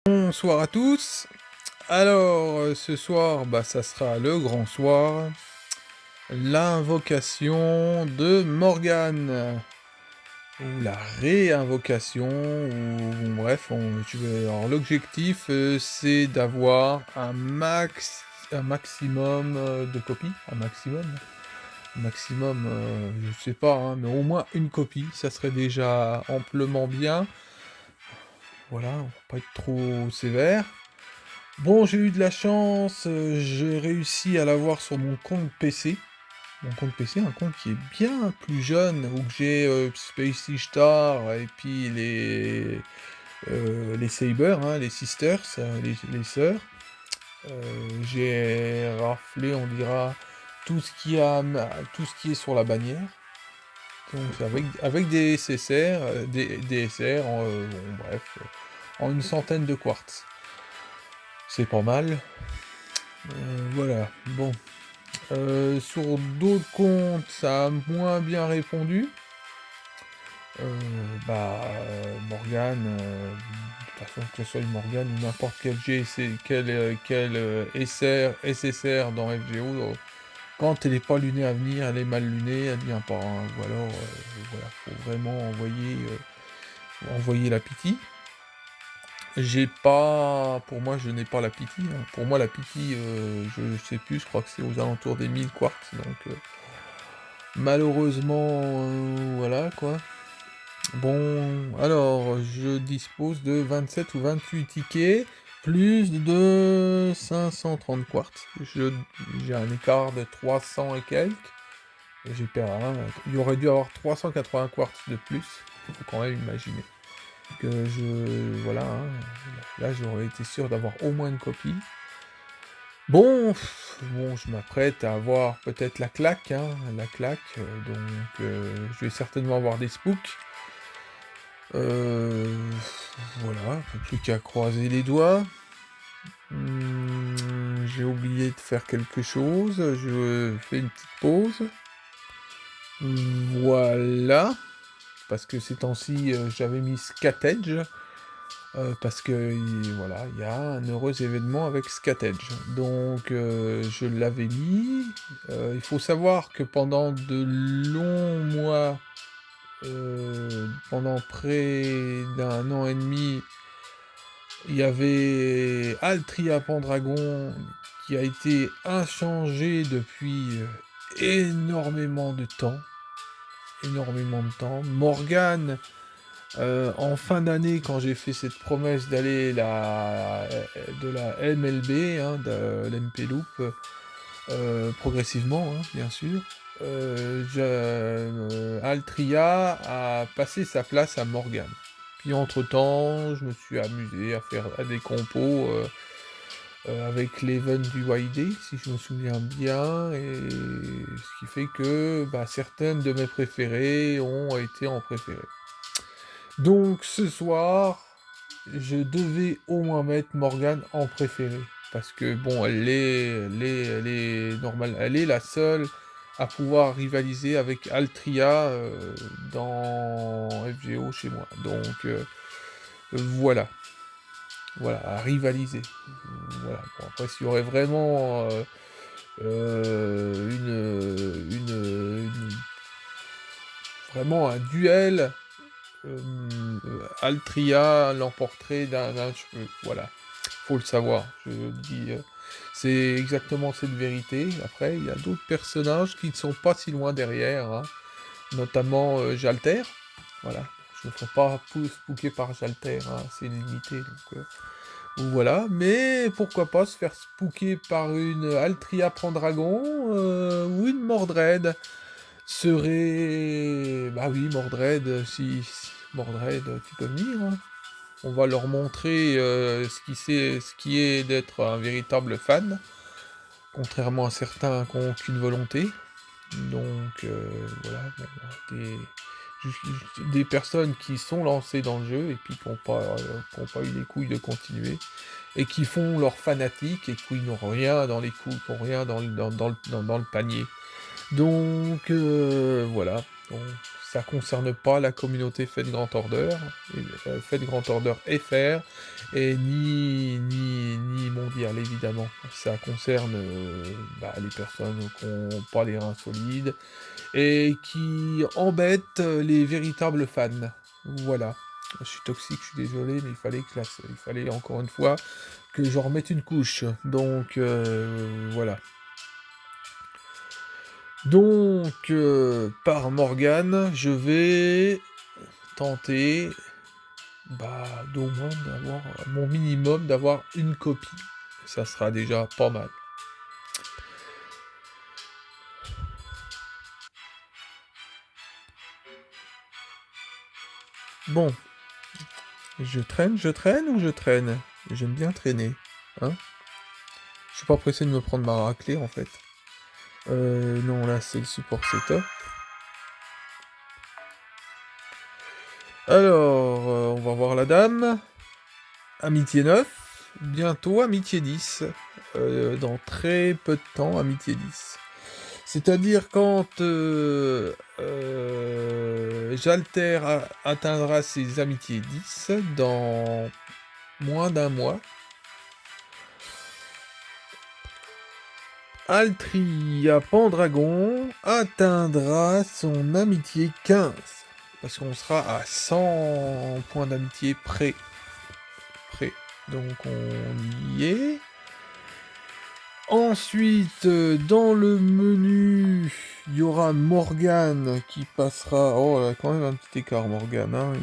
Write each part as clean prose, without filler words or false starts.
Bonsoir à tous. Alors, ce soir, ça sera le grand soir. L'invocation de Morgane. Ou la réinvocation, ou bon, bref, alors l'objectif, c'est d'avoir un maximum de copies. Un maximum, je sais pas, hein, mais au moins une copie, ça serait déjà amplement bien. Voilà, on va pas être trop sévère. Bon, j'ai eu de la chance, j'ai réussi à l'avoir sur mon compte PC. Mon compte PC, un compte qui est bien plus jeune, où que j'ai Spacey Star et puis les Saber, hein, les Sisters, les sœurs. J'ai raflé, on dira, tout ce qui est sur la bannière. Donc avec des SSR, des SR, bon, bref, en une centaine de quartz. C'est pas mal. Voilà, bon. Sur d'autres comptes, ça a moins bien répondu. Morgane, de toute façon, que ce soit une Morgane ou n'importe quel SR, SSR dans FGO, quand elle n'est pas lunée à venir, elle est mal lunée, elle ne vient pas, hein. Ou alors, voilà, faut vraiment envoyer la pitié. Pour moi, je n'ai pas la pitié, hein. Pour moi, la pitié, je sais plus, je crois que c'est aux alentours des 1000 quartz, donc malheureusement, voilà quoi. Bon, alors, je dispose de 27 ou 28 tickets, plus de 530 quartz. J'ai un écart de 300 et quelques, et j'ai perdu un. Il y aurait dû avoir 380 quartz de plus, il faut quand même imaginer que voilà, hein, là j'aurais été sûr d'avoir au moins une copie. Bon, bon, je m'apprête à avoir peut-être la claque, hein, donc je vais certainement avoir des spooks. Euh, voilà, plus qu'à croiser les doigts. J'ai oublié de faire quelque chose, je fais une petite pause. Voilà, parce que ces temps-ci, j'avais mis Scatedge, parce que voilà, il y a un heureux événement avec Scatedge. Donc je l'avais mis. Il faut savoir que pendant de longs mois, pendant près d'un an et demi, il y avait Altria Pendragon qui a été inchangé depuis énormément de temps. Énormément de temps. Morgane, en fin d'année, quand j'ai fait cette promesse d'aller de la MLB, hein, de l'MP Loop, progressivement, hein, bien sûr, Altria a passé sa place à Morgane. Puis entre-temps, je me suis amusé à faire des compos avec l'event du YD, si je me souviens bien, et ce qui fait que certaines de mes préférées ont été en préféré. Donc ce soir, je devais au moins mettre Morgane en préféré. Parce que bon, elle est normale, elle est la seule à pouvoir rivaliser avec Altria dans FGO chez moi. Donc voilà, voilà, à rivaliser. Voilà. Bon, après, s'il y aurait vraiment vraiment un duel, Altria l'emporterait d'un cheveu. Voilà, faut le savoir. Je dis, c'est exactement cette vérité. Après, il y a d'autres personnages qui ne sont pas si loin derrière, hein. Notamment Jalter. Voilà, je ne me ferai pas spooker par Jalter, hein. C'est limité. Donc, voilà, mais pourquoi pas se faire spooker par une Altria Pendragon ou une Mordred serait... Bah oui, Mordred, Mordred, tu peux venir, hein. On va leur montrer ce qui est d'être un véritable fan, contrairement à certains qui n'ont aucune volonté. Donc voilà, bon, des personnes qui sont lancées dans le jeu et puis qui n'ont pas eu les couilles de continuer et qui font leur fanatique et qui n'ont rien dans les couilles, qui n'ont rien dans le panier. Donc voilà, donc ça concerne pas la communauté Fate Grand Order, Fate Grand Order FR et ni mondial évidemment. Ça concerne, les personnes qui ont pas les reins solides et qui embêtent les véritables fans. Voilà. Je suis toxique, je suis désolé, mais il fallait encore une fois que j'en remette une couche. Donc voilà. Donc, par Morgane, je vais tenter, d'au moins d'avoir mon minimum, d'avoir une copie. Ça sera déjà pas mal. Bon, je traîne ou je traîne? J'aime bien traîner, hein? Je suis pas pressé de me prendre ma raclée, en fait. Non, là, c'est le support setup. Alors, on va voir la dame. Amitié 9, bientôt Amitié 10. Dans très peu de temps, Amitié 10. C'est-à-dire quand Jalter atteindra ses Amitiés 10 dans moins d'un mois, Altria Pendragon atteindra son Amitié 15. Parce qu'on sera à 100 points d'amitié près. Donc on y est. Ensuite, dans le menu, il y aura Morgane qui passera... Oh, elle a quand même un petit écart, Morgane. Hein.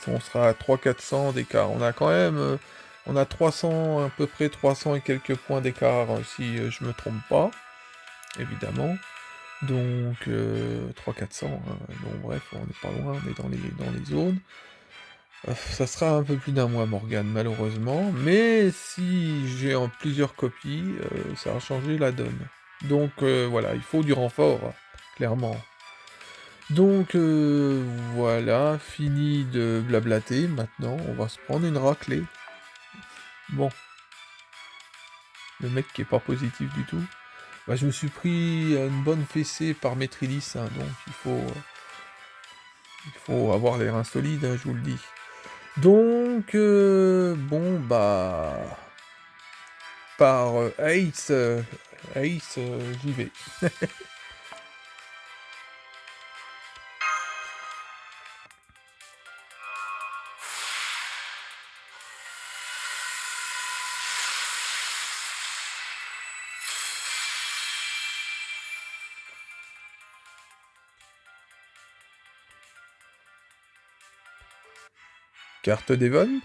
On sera à 300-400 d'écart. On a quand même... on a 300, à peu près 300 et quelques points d'écart, si je me trompe pas. Évidemment. Donc, 300-400. Hein. Donc, bref, on n'est pas loin, on est dans les zones. Ça sera un peu plus d'un mois, Morgane, malheureusement, mais si j'ai en plusieurs copies, ça va changer la donne. Donc voilà, il faut du renfort, clairement. Donc voilà, fini de blablater, maintenant on va se prendre une raclée. Bon, le mec qui est pas positif du tout. Je me suis pris une bonne fessée par Maîtrilis, hein, donc il faut avoir les reins solides, hein, je vous le dis. Donc, par Ace, j'y vais. Carte d'Event.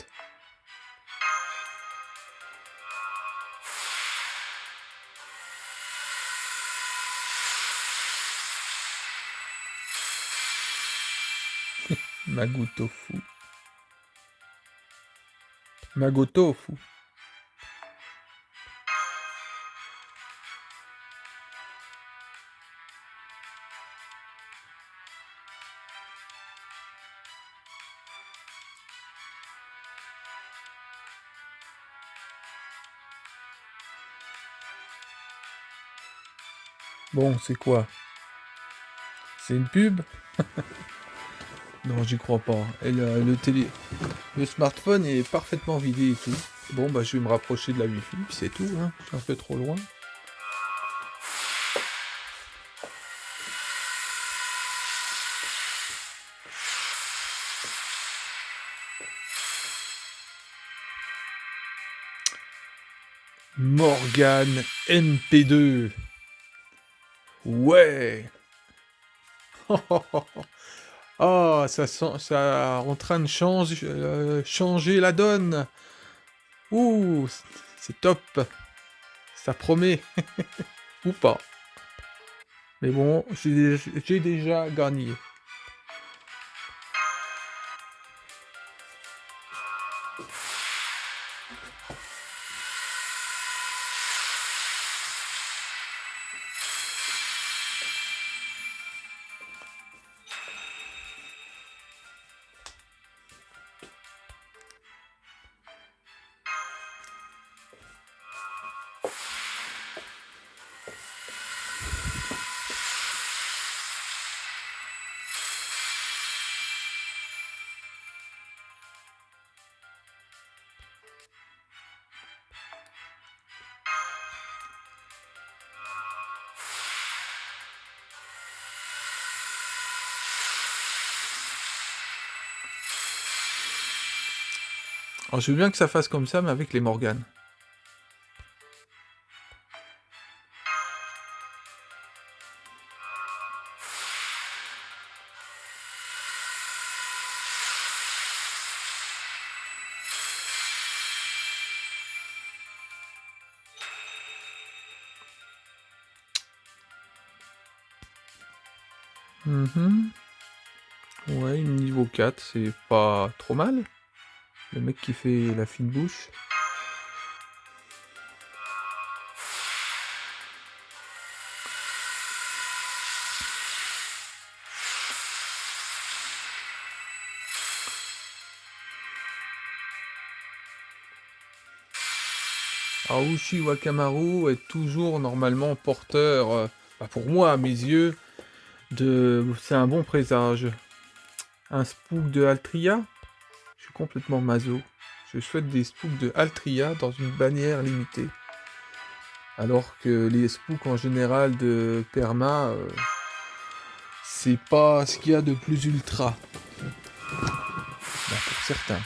Magotofu. Magotofu. Bon, c'est quoi? C'est une pub? Non, j'y crois pas. Et le smartphone est parfaitement vidé et tout. Bon, je vais me rapprocher de la Wi-Fi, puis c'est tout, hein. Je suis un peu trop loin. Morgane MP2. Ouais. Oh, ça en train de changer la donne. Ouh, c'est top. Ça promet. Ou pas. Mais bon, j'ai déjà gagné. Alors, je veux bien que ça fasse comme ça, mais avec les Morganes. Mhm. Ouais, niveau 4, c'est pas trop mal. Le mec qui fait la fine bouche. Harushi Wakamaru est toujours normalement porteur, pour moi, à mes yeux, c'est un bon présage. Un spook de Altria? Je suis complètement maso. Je souhaite des spooks de Altria dans une bannière limitée. Alors que les spooks en général de Perma, c'est pas ce qu'il y a de plus ultra. Pour certains.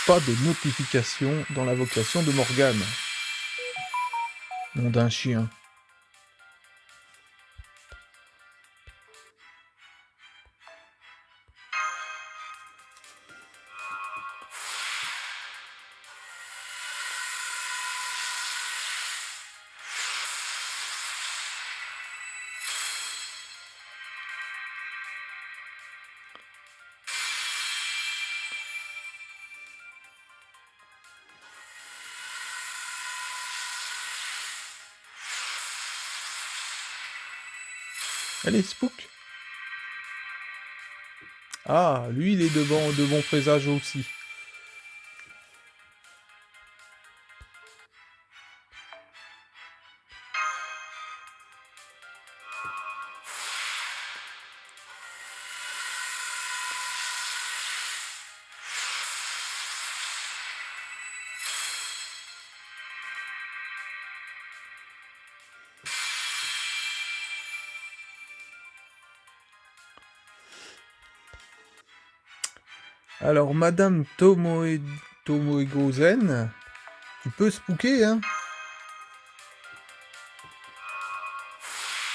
Pas de notification dans la vocation de Morgane. Nom d'un chien. Allez, spook. Ah, lui, il est de bons présages aussi. Alors, Madame Tomoegozen, tu peux spooker, hein?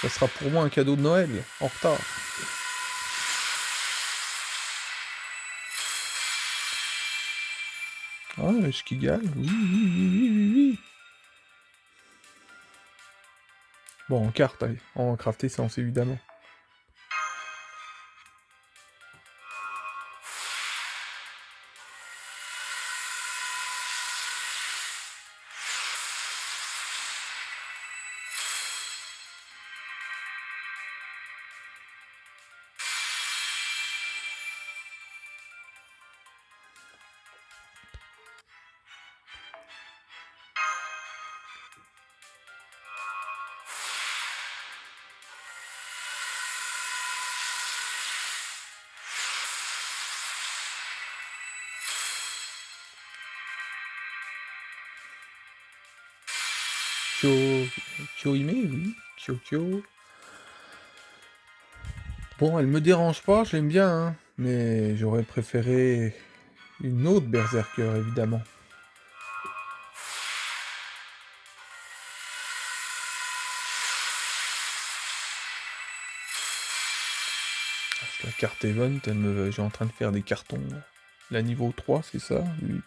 Ça sera pour moi un cadeau de Noël, en retard. Ah, le Skigal, oui. Bon, en carte, allez, en craft essence, évidemment. Kyohime, oui. Kyokyo. Bon, elle me dérange pas, je l'aime bien, hein. Mais j'aurais préféré une autre Berserker, évidemment. La carte event, j'ai en train de faire des cartons. La niveau 3, c'est ça? Oui.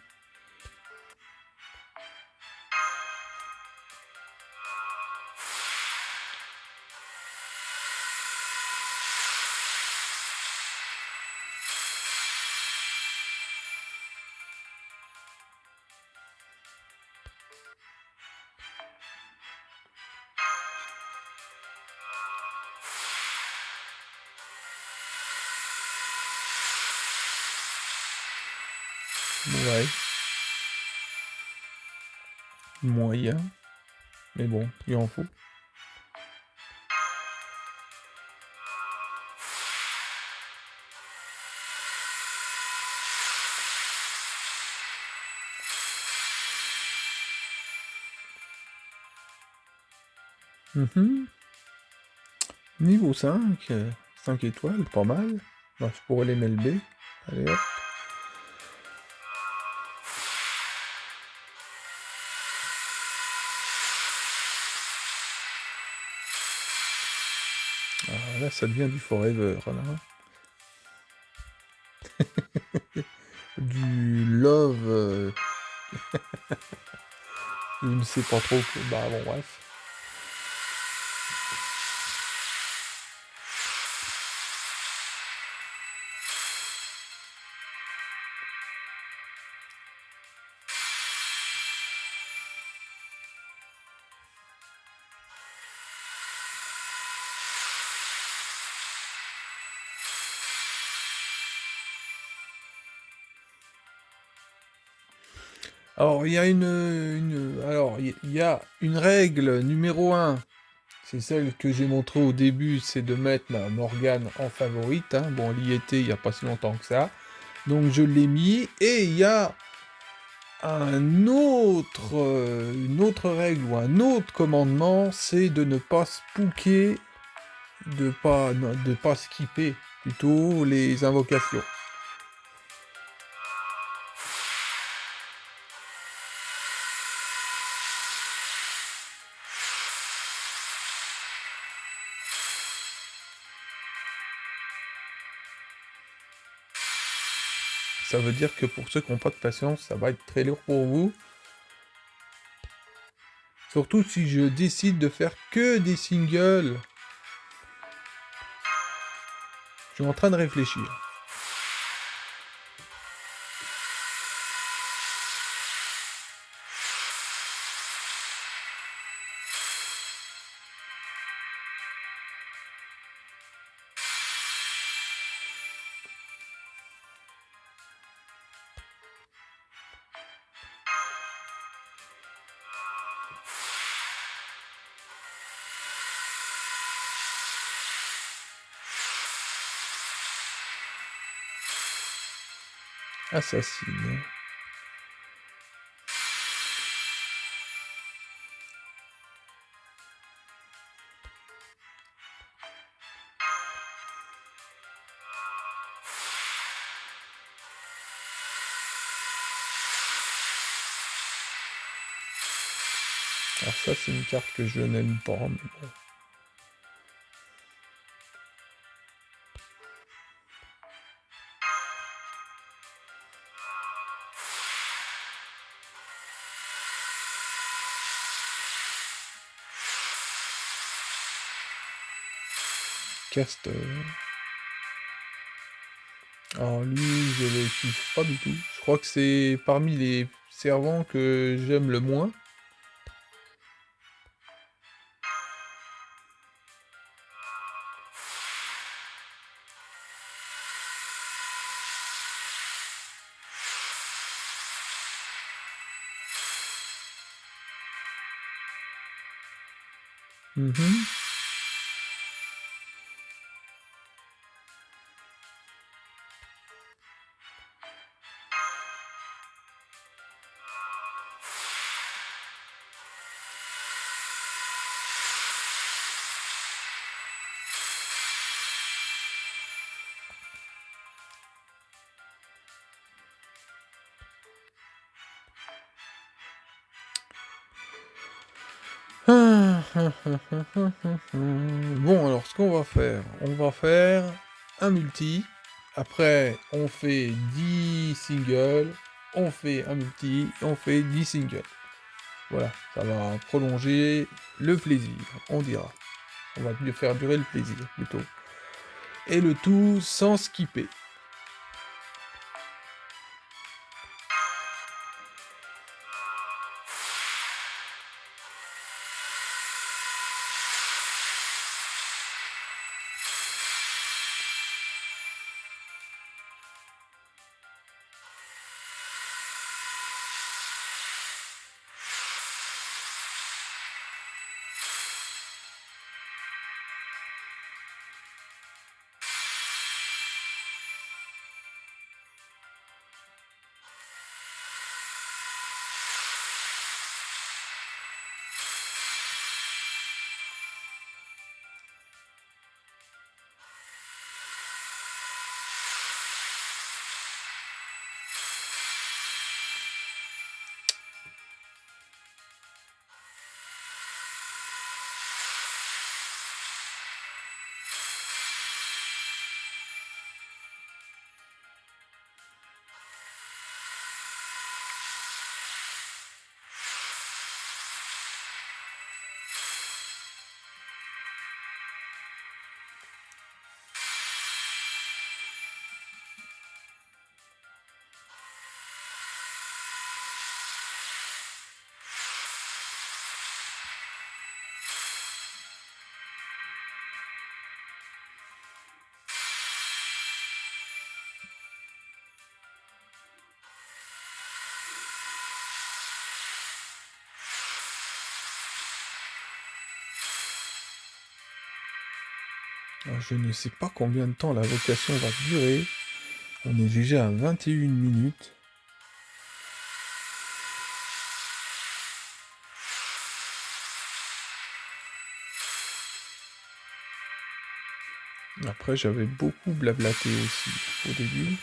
Ouais. Moyen. Mais bon, il en faut. Niveau 5, 5 étoiles, pas mal. Bah, je pourrais les MLB. Allez hop. là, ça devient du forever, là. Du love, je ne sais pas trop. Bah bon, bref. Alors, il y a une règle numéro un. C'est celle que j'ai montrée au début, c'est de mettre ma Morgane en favorite, hein. Bon, elle y était il n'y a pas si longtemps que ça. Donc je l'ai mis. Et il y a une autre règle ou un autre commandement, c'est de ne pas spooker, de pas skipper plutôt les invocations. Ça veut dire que pour ceux qui n'ont pas de patience, ça va être très lourd pour vous. Surtout si je décide de faire que des singles. Je suis en train de réfléchir. Assassine. Alors ça, c'est une carte que je n'aime pas, mais bon. Castor. Alors lui, je le kiffe pas du tout. Je crois que c'est parmi les servants que j'aime le moins. Mhm. Bon, alors ce qu'on va faire, on va faire un multi. Après, on fait 10 singles, on fait un multi, on fait 10 singles. Voilà, ça va prolonger le plaisir, on dira. On va mieux faire durer le plaisir, plutôt. Et le tout sans skipper. Alors, je ne sais pas combien de temps la vocation va durer. On est déjà à 21 minutes. Après, j'avais beaucoup blablaté aussi au début.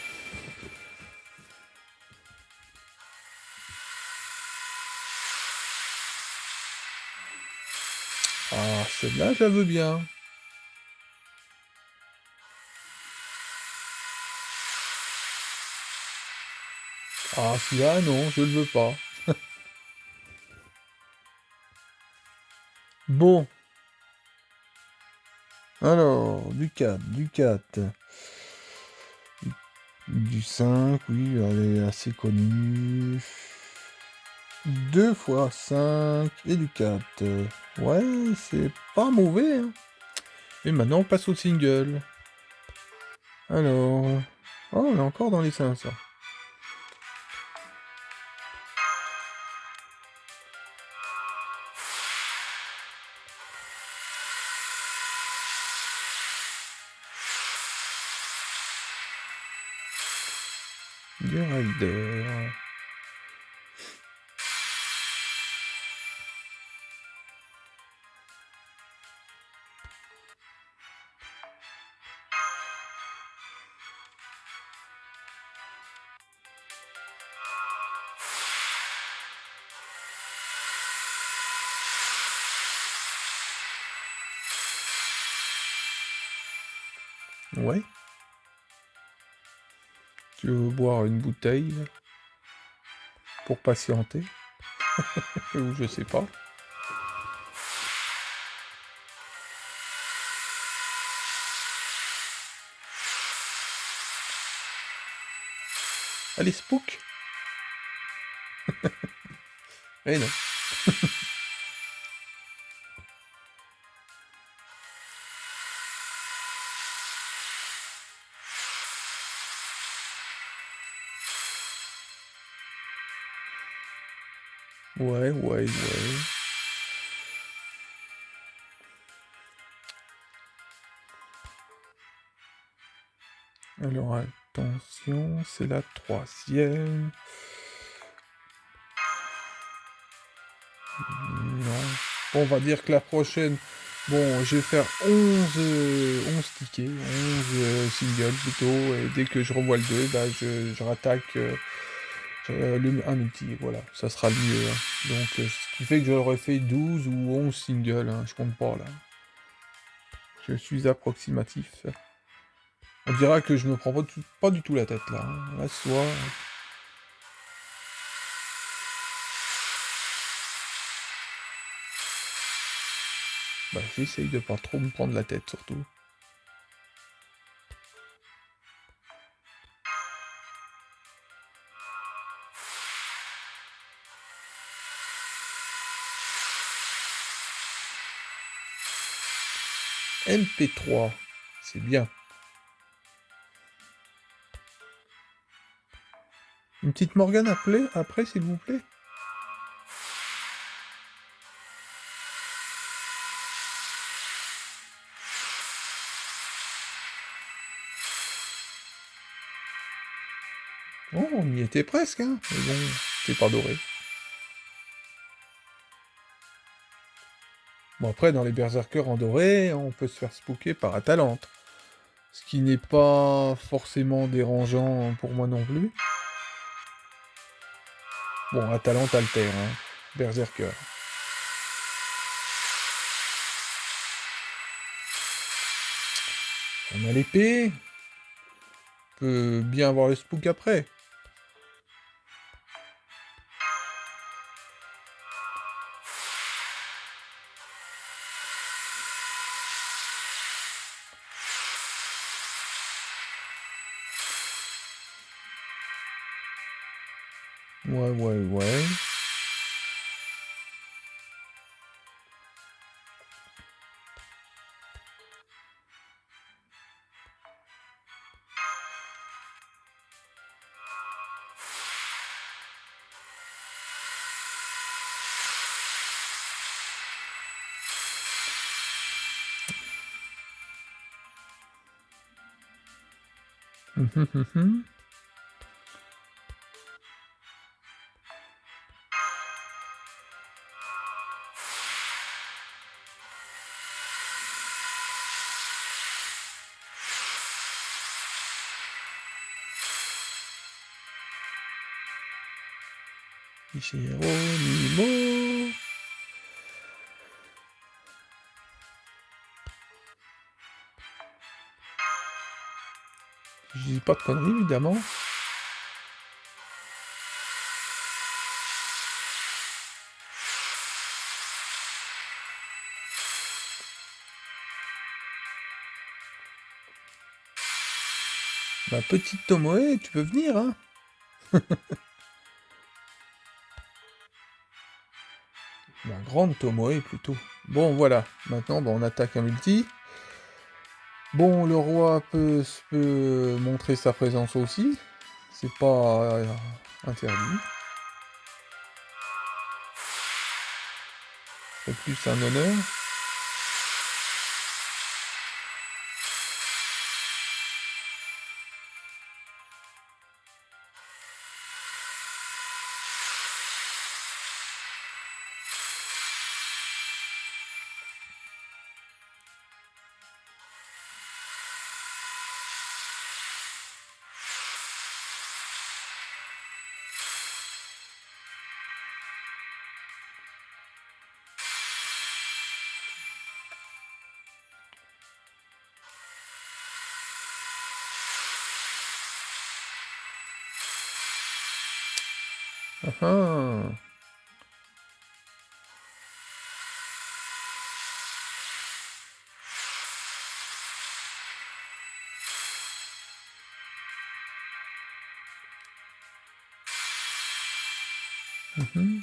Ah, celle-là, je la veux bien. Ah, celui-là, non, je le veux pas. Bon. Alors, du 4, du 4. Du 5, oui, elle est assez connue. 2 fois 5 et du 4. Ouais, c'est pas mauvais, hein. Et maintenant, on passe au single. Alors... Oh, on est encore dans les 500. Du Rider. Ouais. Tu veux boire une bouteille pour patienter? Ou je sais pas. Allez, Spook. Eh non. Ouais, ouais, ouais. Alors attention, c'est la 3e. Non. Bon, on va dire que la prochaine... Bon, je vais faire 11 tickets, 11 singles plutôt, et dès que je revois le 2, bah, je rattaque un multi, voilà, ça sera le mieux, hein. Donc, ce qui fait que j'aurais fait 12 ou 11 singles, hein, je compte pas là. Je suis approximatif. On dira que je me prends pas du tout la tête là, hein. Là, soit... Bah, j'essaye de pas trop me prendre la tête surtout. MP3, c'est bien. Une petite Morgane après, s'il vous plaît. Oh, on y était presque, hein. Mais bon, c'est pas doré. Bon, après, dans les berserkers en doré, on peut se faire spooker par Atalante. Ce qui n'est pas forcément dérangeant pour moi non plus. Bon, Atalante alter, hein. Berserker. On a l'épée. On peut bien avoir le spook après. Ouais, ouais, ouais. Mhm, mhm. Géronimo. Je dis pas de conneries, évidemment. Ma petite Tomoe, tu peux venir, hein? Ma grande Tomoe, plutôt. Bon, voilà. Maintenant, on attaque un multi. Bon, le roi peut montrer sa présence aussi. C'est pas interdit. C'est plus un honneur. Ah ah. Mhm.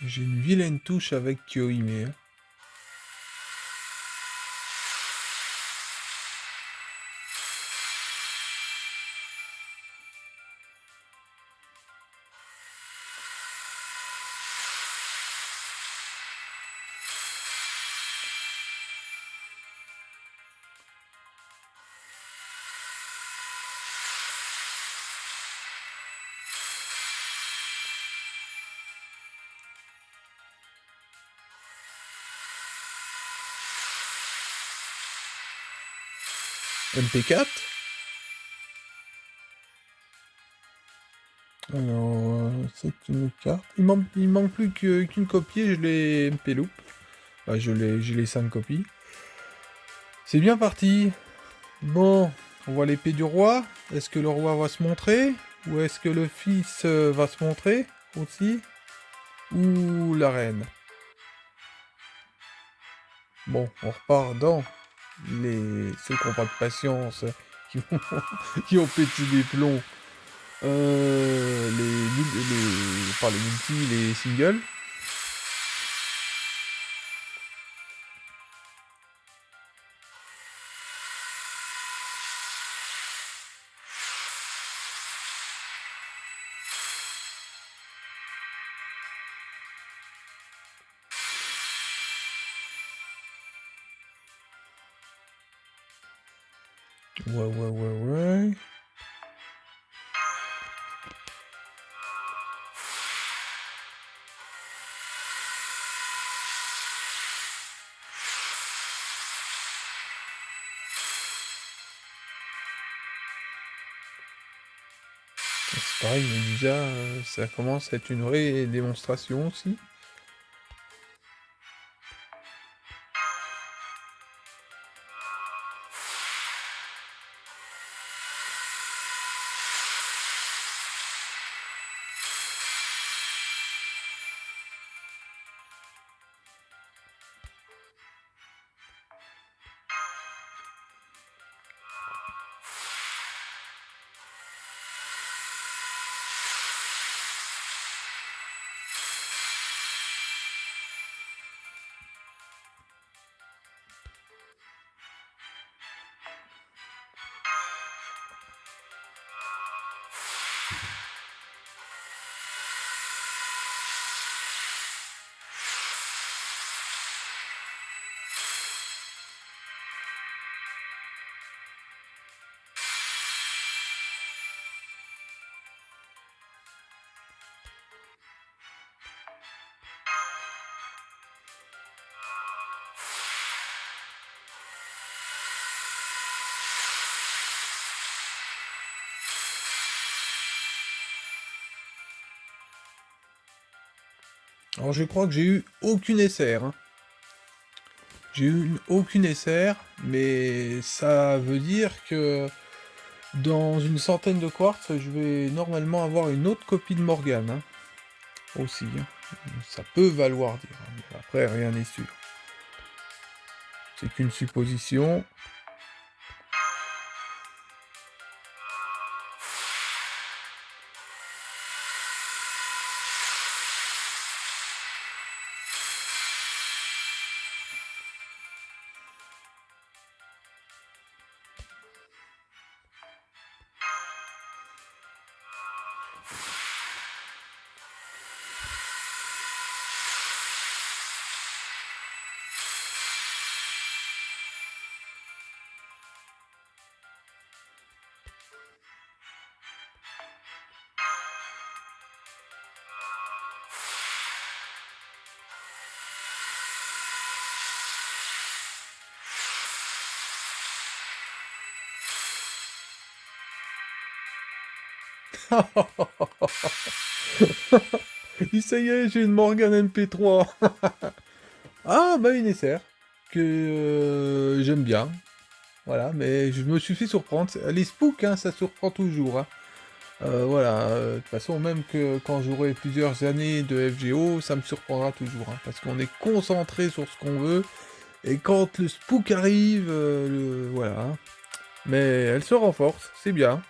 J'ai une vilaine touche avec Kyohime, hein. MP4. Alors, c'est une carte. Il manque plus qu'une copie et je l'ai MP loop. Bah, j'ai les 5 copies. C'est bien parti. Bon, on voit l'épée du roi. Est-ce que le roi va se montrer? Ou est-ce que le fils va se montrer aussi? Ou la reine? Bon, on repart dans ceux qui n'ont pas de patience, qui vont, qui ont pété des plombs. Pas les multi, les singles. Ouais. C'est pareil, Medusa, ça commence à être une vraie démonstration aussi. Alors je crois que j'ai eu aucune SR, hein. J'ai eu aucune SR, mais ça veut dire que dans une centaine de quartz, je vais normalement avoir une autre copie de Morgane, hein, aussi, hein. Ça peut valoir dire, hein, mais après rien n'est sûr. C'est qu'une supposition. Ça y est, j'ai une Morgane MP3. Ah, bah une SR, que j'aime bien. Voilà, mais je me suis fait surprendre. Les spooks, hein, ça surprend toujours, hein. Voilà, de toute façon, même que quand j'aurai plusieurs années de FGO, ça me surprendra toujours, hein, parce qu'on est concentré sur ce qu'on veut, et quand le spook arrive, voilà, hein. Mais elle se renforce, c'est bien.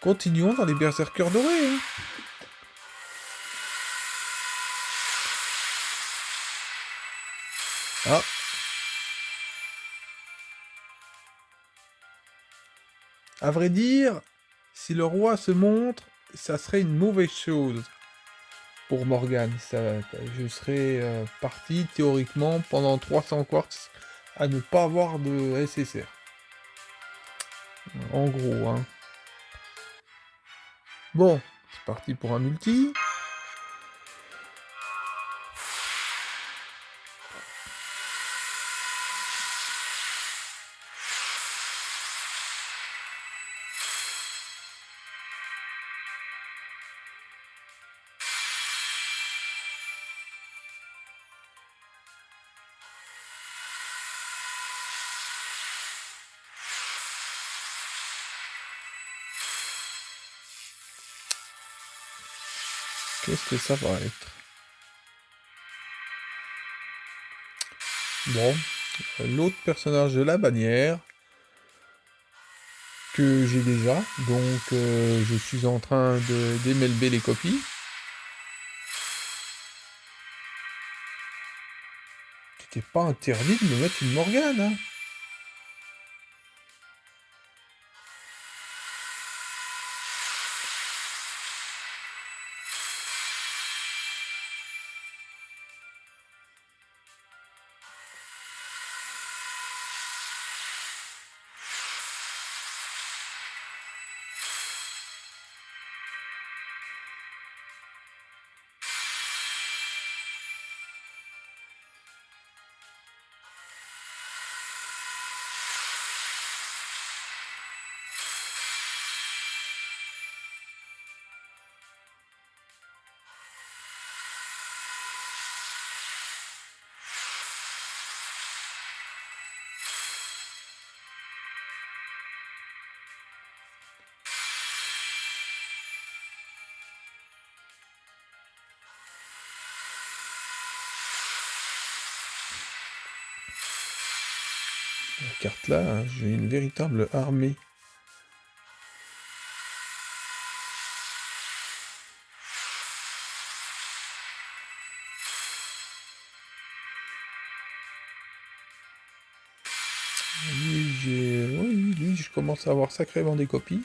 Continuons dans les berserkers dorés, hein. Ah, à vrai dire, si le roi se montre, ça serait une mauvaise chose pour Morgane. Je serais parti théoriquement pendant 300 quartz à ne pas avoir de SSR. En gros, hein. Bon, c'est parti pour un multi. Qu'est-ce que ça va être? Bon, l'autre personnage de la bannière que j'ai déjà, donc je suis en train de d'MLB les copies. C'était pas interdit de me mettre une Morgane, hein. La carte là, hein, j'ai une véritable armée. Oui, je commence à avoir sacrément des copies.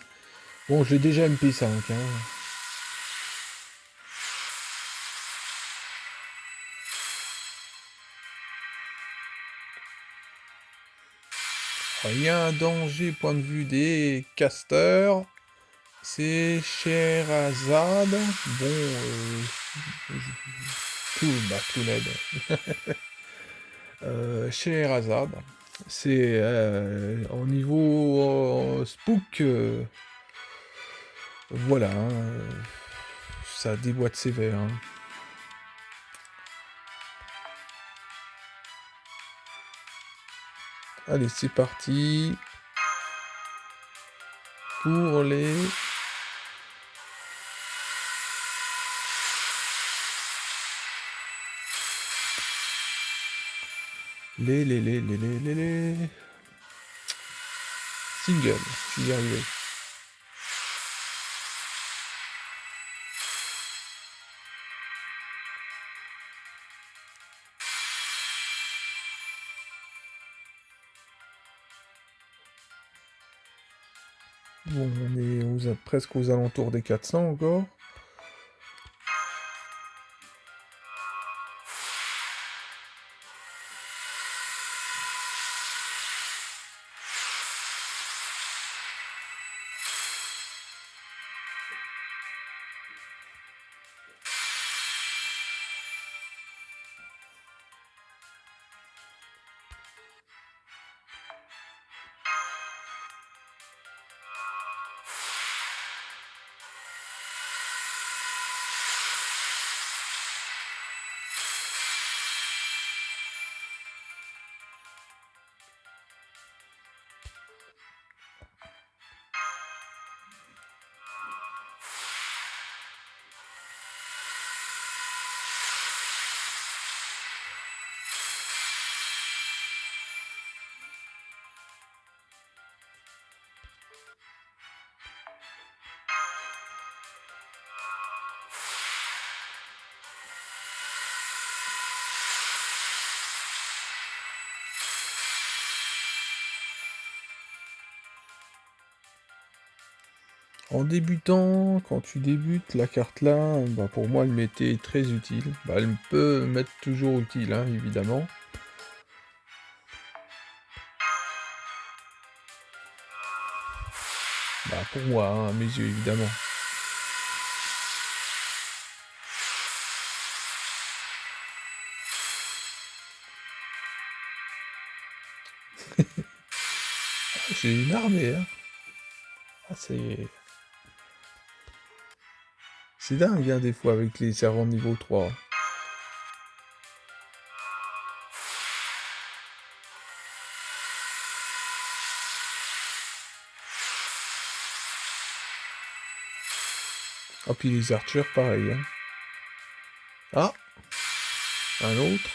Bon, j'ai déjà MP5, hein. Il y a un danger point de vue des casters. C'est Sherazade. Bon, tout l'aide. Sherazade. C'est au niveau spook. Voilà, hein, ça déboîte sévère, hein. Allez, c'est parti pour les singles. Je vais y arriver. Bon, on est presque aux alentours des 400 encore. En débutant, quand tu débutes, la carte là, bah pour moi, elle m'était très utile. Bah, elle peut m'être toujours utile, hein, évidemment. Bah pour moi, hein, à mes yeux, évidemment. J'ai une armée, hein. Ah, c'est dingue, hein, des fois, avec les servants niveau 3. Ah, puis les archers, pareil, hein. Ah, un autre.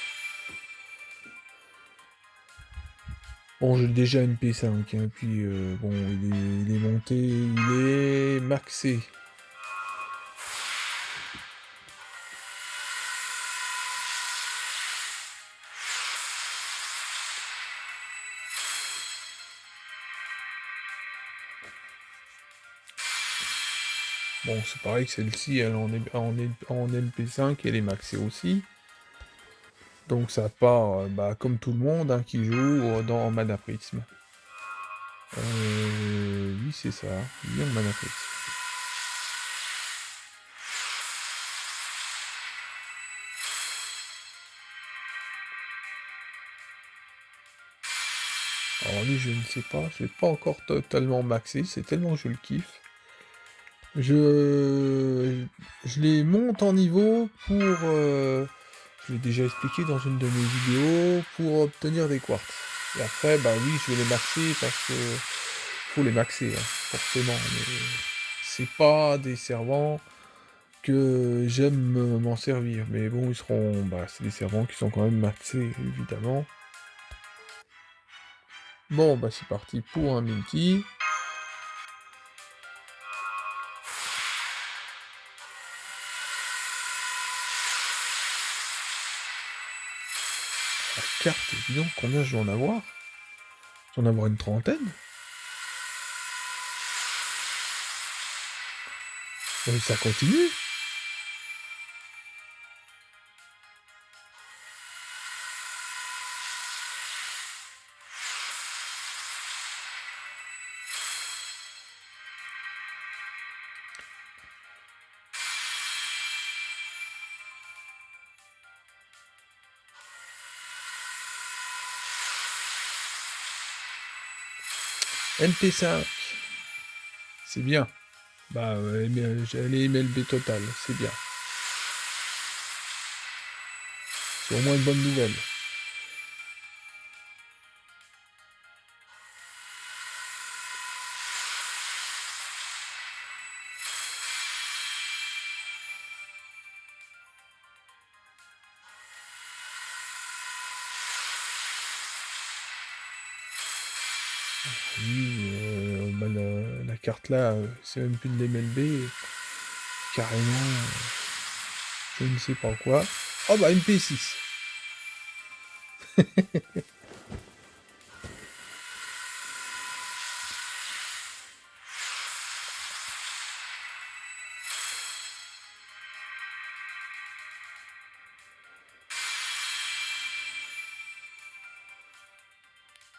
Bon, j'ai déjà une P5, hein, puis bon, il est monté, il est maxé. Bon, c'est pareil que celle-ci, elle en MP5, elle est maxée aussi. Donc ça part, bah, comme tout le monde, hein, qui joue dans Mana Prism. Oui, c'est ça, oui, en Mana Prism. Alors lui, je ne sais pas, je l'ai pas encore totalement maxé, c'est tellement que je le kiffe. Je les monte en niveau pour, je l'ai déjà expliqué dans une de mes vidéos, pour obtenir des quartz. Et après, bah oui, je vais les maxer parce que faut les maxer, hein, forcément. Mais c'est pas des servants que j'aime m'en servir. Mais bon, ils seront, bah, c'est des servants qui sont quand même maxés, évidemment. Bon, bah c'est parti pour un multi. La carte, dis donc, combien je vais en avoir? Je vais en avoir une trentaine. Mais ça continue. MP5. C'est bien. Bah, j'allais MLB total, c'est bien. C'est au moins une bonne nouvelle. Oui, bah, la carte là, c'est même plus de l'MLB, carrément, je ne sais pas quoi. Oh bah MP6.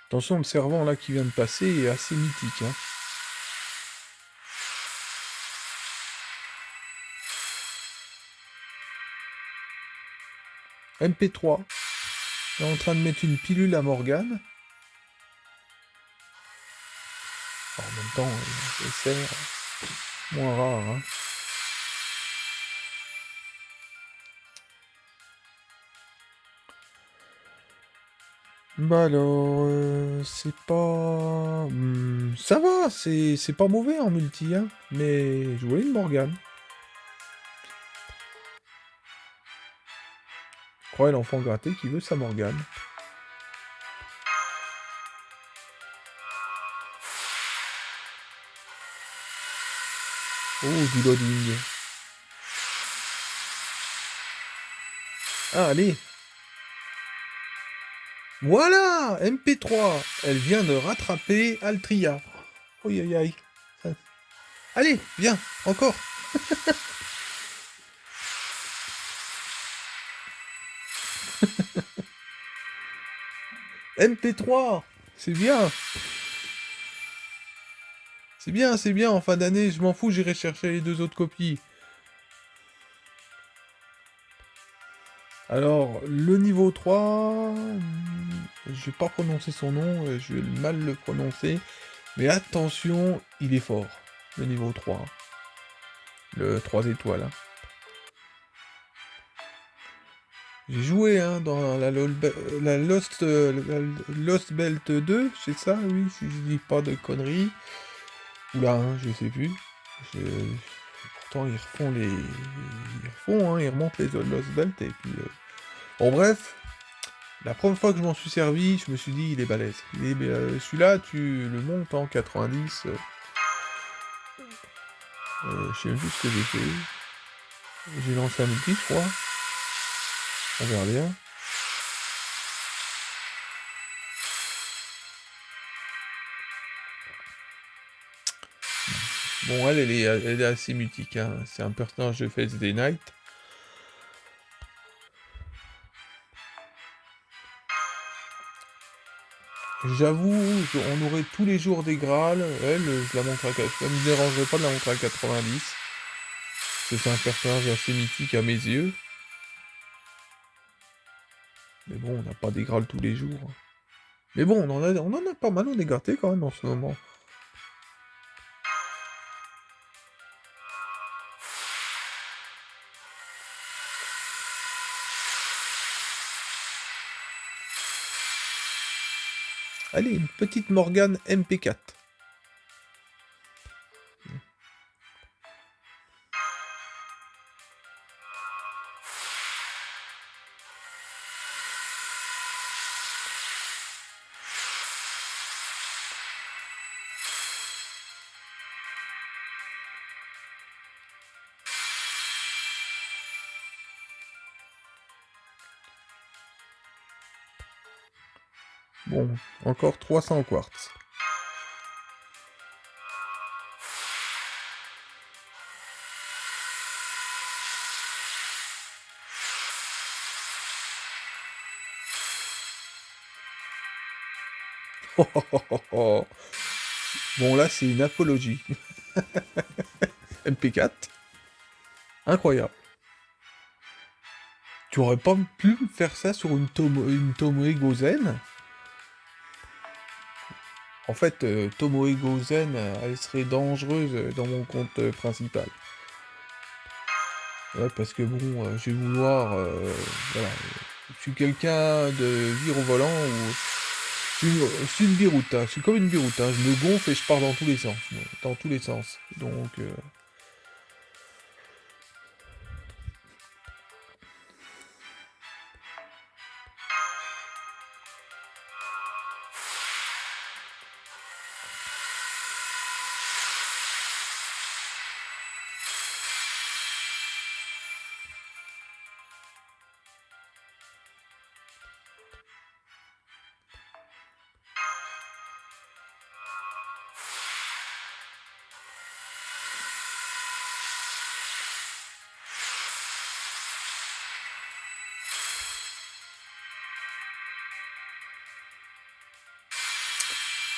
Attention, le servant là qui vient de passer est assez mythique, hein. MP3. Là, en train de mettre une pilule à Morgane. En même temps, c'est moins rare, hein. Bah alors, c'est pas... ça va, c'est pas mauvais en multi, hein. Mais je voulais une Morgane. Je crois l'enfant gratté qui veut sa Morgane. Oh, du loading. Ah, allez. Voilà, MP3. Elle vient de rattraper Altria. Aïe, aïe, aïe. Allez, viens, encore. MP3. C'est bien. C'est bien, en fin d'année, je m'en fous, j'irai chercher les 2 autres copies. Alors, le niveau 3, je vais pas prononcer son nom, je vais mal le prononcer, mais attention, il est fort, le niveau 3. Le 3 étoiles, hein. J'ai joué hein, dans la Lost Belt 2, c'est ça, oui, si je dis pas de conneries. Oula, hein, je sais plus. Pourtant, ils refont ils remontent les Lost Belt, et puis... Bon, bref, la première fois que je m'en suis servi, je me suis dit, il est balèze. Celui-là, tu le montes en 90. Je sais même plus ce que j'ai fait. J'ai lancé un multi, je crois. On verra bien. Bon, elle est assez mythique, hein. C'est un personnage de Fate Day Night. J'avoue, on aurait tous les jours des Graals. Elle, je la montre ça me dérangerait pas de la montrer à 90. Parce que c'est un personnage assez mythique à mes yeux. Mais bon, on n'a pas des Graals tous les jours, hein. Mais bon, on en a pas mal, on est gâtés quand même en ce moment. Allez, une petite Morgane MP4. Bon, encore 300 quartz. Bon, là, c'est une apologie. MP4. Incroyable. Tu aurais pas pu faire ça sur une Tomoe Gozen? En fait, Tomoe Gozen, elle serait dangereuse dans mon compte principal. Ouais, parce que bon, je vais vouloir, voilà, je suis quelqu'un de virevolant ou je suis une biroute, hein, je suis comme une biroute, hein, je me gonfle et je pars dans tous les sens, moi, dans tous les sens. Donc,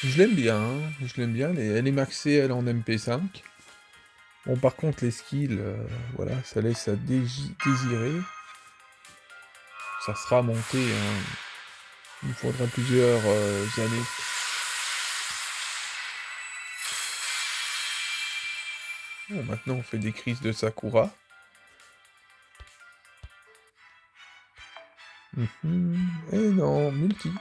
je l'aime bien, hein, je l'aime bien, elle est maxée, elle est en MP5. Bon, par contre, les skills, voilà, ça laisse à désirer. Ça sera monté, hein. Il me faudra plusieurs années. Bon, maintenant, on fait des crises de Sakura. Et non, multi.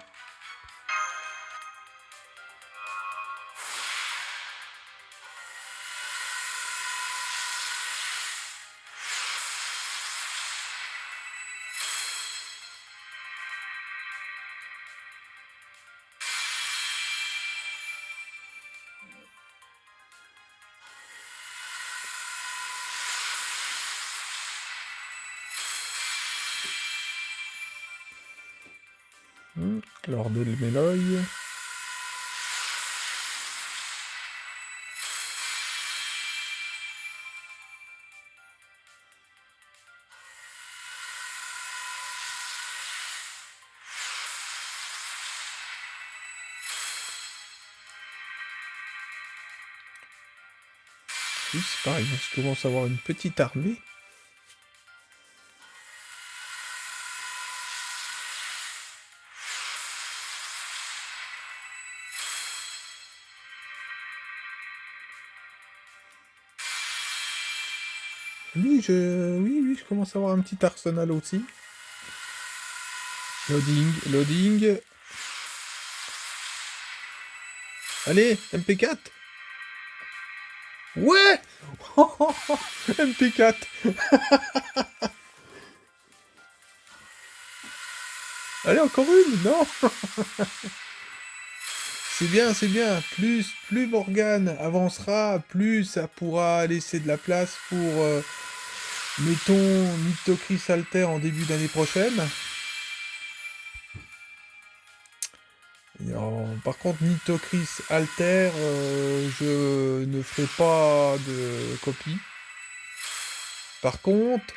Lors de Méloy. Oui, c'est pareil, je commence à avoir une petite armée. Oui, oui, je commence à avoir un petit arsenal aussi. Loading. Allez, MP4. Ouais. MP4. Allez, encore une, non. C'est bien, c'est bien. Plus Morgane avancera, plus ça pourra laisser de la place pour, mettons, Nitocris Alter en début d'année prochaine. Par contre, Nitocris Alter, je ne ferai pas de copie. Par contre,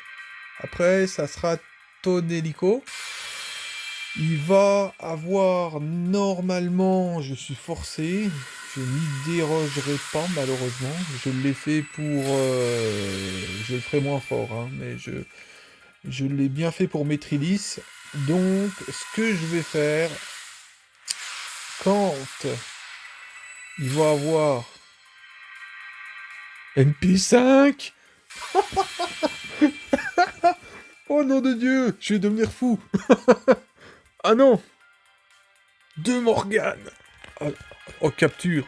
après, ça sera Tonelico. Il va avoir normalement, je suis forcé, je n'y dérogerai pas malheureusement. Je l'ai fait pour, je le ferai moins fort, hein, mais je l'ai bien fait pour Metrilis. Donc, ce que je vais faire, quand il va avoir MP5. Oh nom de Dieu, je vais devenir fou. Ah non. Deux Morgane. Oh, capture.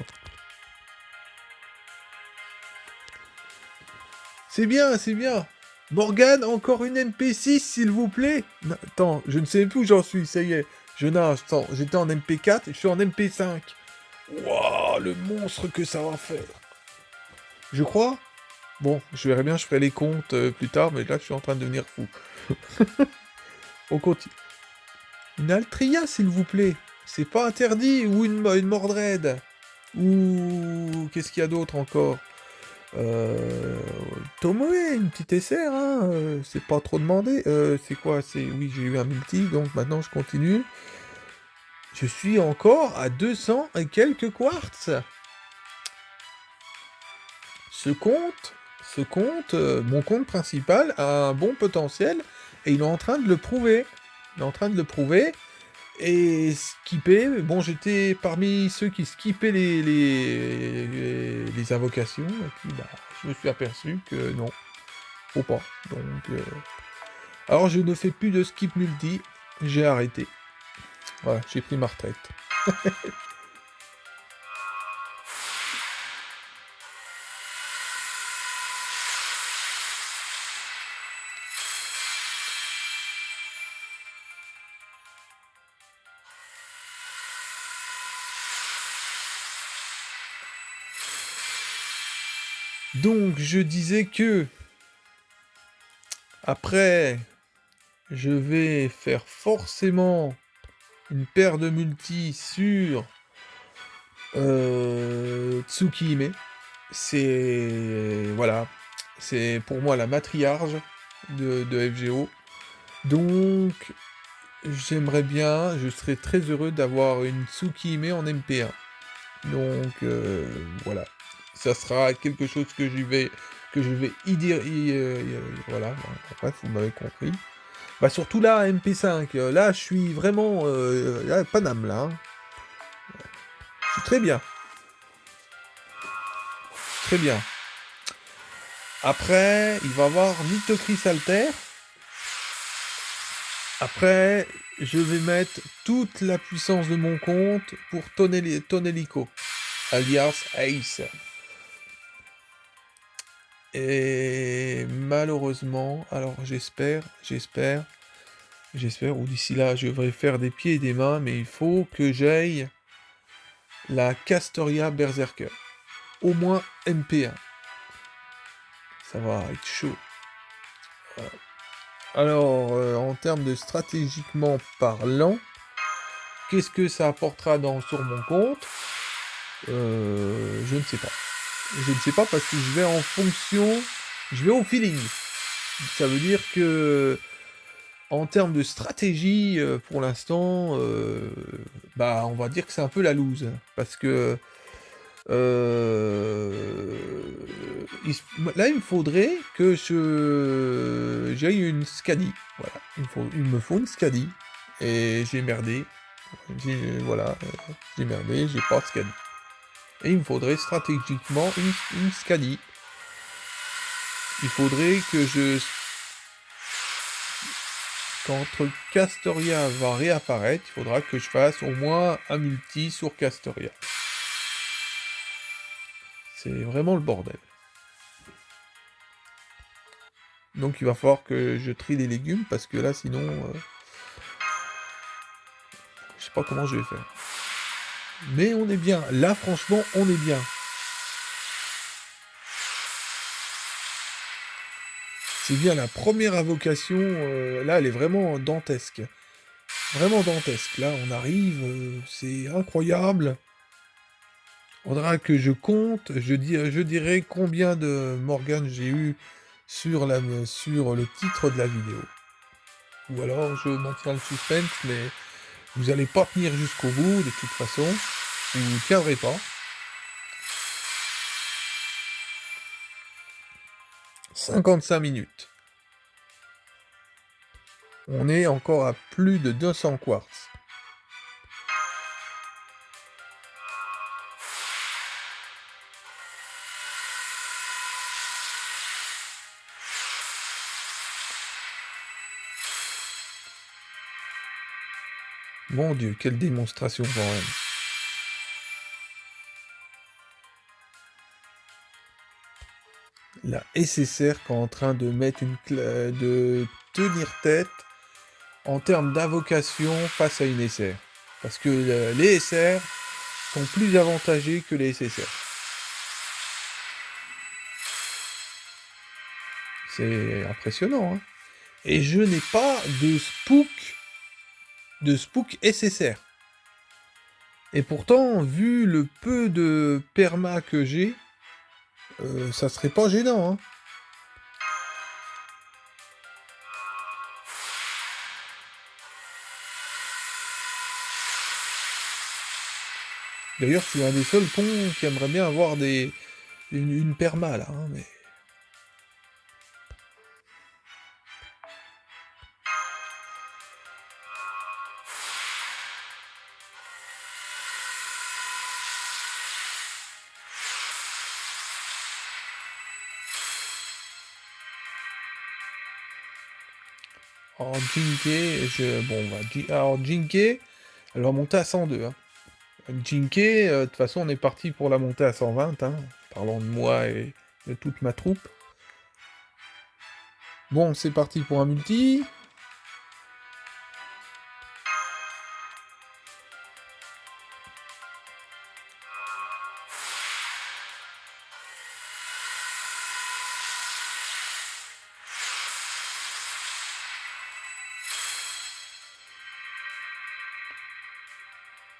C'est bien, c'est bien. Morgane, encore une MP6, s'il vous plaît. Non, attends, je ne sais plus où j'en suis, ça y est. Je nage, attends, j'étais en MP4, je suis en MP5. Waouh, le monstre que ça va faire. Je crois. Bon, je verrai bien, je ferai les comptes plus tard, mais là, je suis en train de devenir fou. On continue. Une Altria, s'il vous plaît. C'est pas interdit. Ou une Mordred. Ou... Qu'est-ce qu'il y a d'autre encore Tomoe, une petite SR, hein. C'est pas trop demandé. C'est quoi? Oui, j'ai eu un multi, donc maintenant je continue. Je suis encore à 200 et quelques quartz. Ce compte, mon compte principal a un bon potentiel et il est en train de le prouver. Il est en train de le prouver. et skipper. Mais bon, j'étais parmi ceux qui skippaient les invocations, et puis bah, je me suis aperçu que non, faut pas. Donc, alors je ne fais plus de skip multi, j'ai arrêté. Voilà, j'ai pris ma retraite. Donc, je disais que après, je vais faire forcément une paire de multi sur Tsukihime. C'est voilà, c'est pour moi la matriarche de FGO. Donc, j'aimerais bien, je serais très heureux d'avoir une Tsukihime en MP1. Donc voilà, ça sera quelque chose que je vais y dire, voilà. Bref, vous m'avez compris. Bah surtout là, MP5, là je suis vraiment là, Paname là. Hein. Je suis très bien, très bien. Après, il va y avoir Nitocris Alter. Après, je vais mettre toute la puissance de mon compte pour Tonelico, alias Ace. Et malheureusement, alors j'espère, ou d'ici là, je vais faire des pieds et des mains, mais il faut que j'aille la Castoria Berserker. Au moins MP1. Ça va être chaud. Voilà. Alors, en termes de stratégiquement parlant, qu'est-ce que ça apportera sur mon compte? Je ne sais pas. Je ne sais pas parce que je vais en fonction, je vais au feeling. Ça veut dire que en termes de stratégie, pour l'instant, bah, on va dire que c'est un peu la loose. Parce que là, il me faudrait que j'aille une Scadi. Voilà. Il me faut une Scadi. Et j'ai merdé. Voilà, j'ai merdé, j'ai pas de Scadi. Et il me faudrait stratégiquement une Scadi. Il faudrait que quand Castoria va réapparaître, il faudra que je fasse au moins un multi sur Castoria. C'est vraiment le bordel. Donc il va falloir que je trie les légumes parce que là sinon je sais pas comment je vais faire. Mais on est bien. Là franchement on est bien. C'est bien la première invocation. Là elle est vraiment dantesque. Vraiment dantesque. Là on arrive. C'est incroyable. Faudra que je compte. Je dirais combien de Morgane j'ai eu sur le titre de la vidéo. Ou alors je maintiens le suspense, mais vous allez pas tenir jusqu'au bout de toute façon. Vous ne tiendrez pas. 55 minutes. On est encore à plus de 200 quartz. Mon Dieu, quelle démonstration quand même. La SSR qui est en train de mettre de tenir tête en termes d'invocation face à une SR. Parce que les SR sont plus avantagés que les SSR. C'est impressionnant, hein. Et je n'ai pas de spook SSR. Et pourtant, vu le peu de perma que j'ai, ça serait pas gênant, hein. D'ailleurs, je suis un des seuls cons qui aimerait bien avoir une perma, là, hein, mais... Alors Jinke, bon, alors Jinke, elle va monter à 102. Hein. Jinke, de toute façon, on est parti pour la montée à 120, hein, parlant de moi et de toute ma troupe. Bon, c'est parti pour un multi.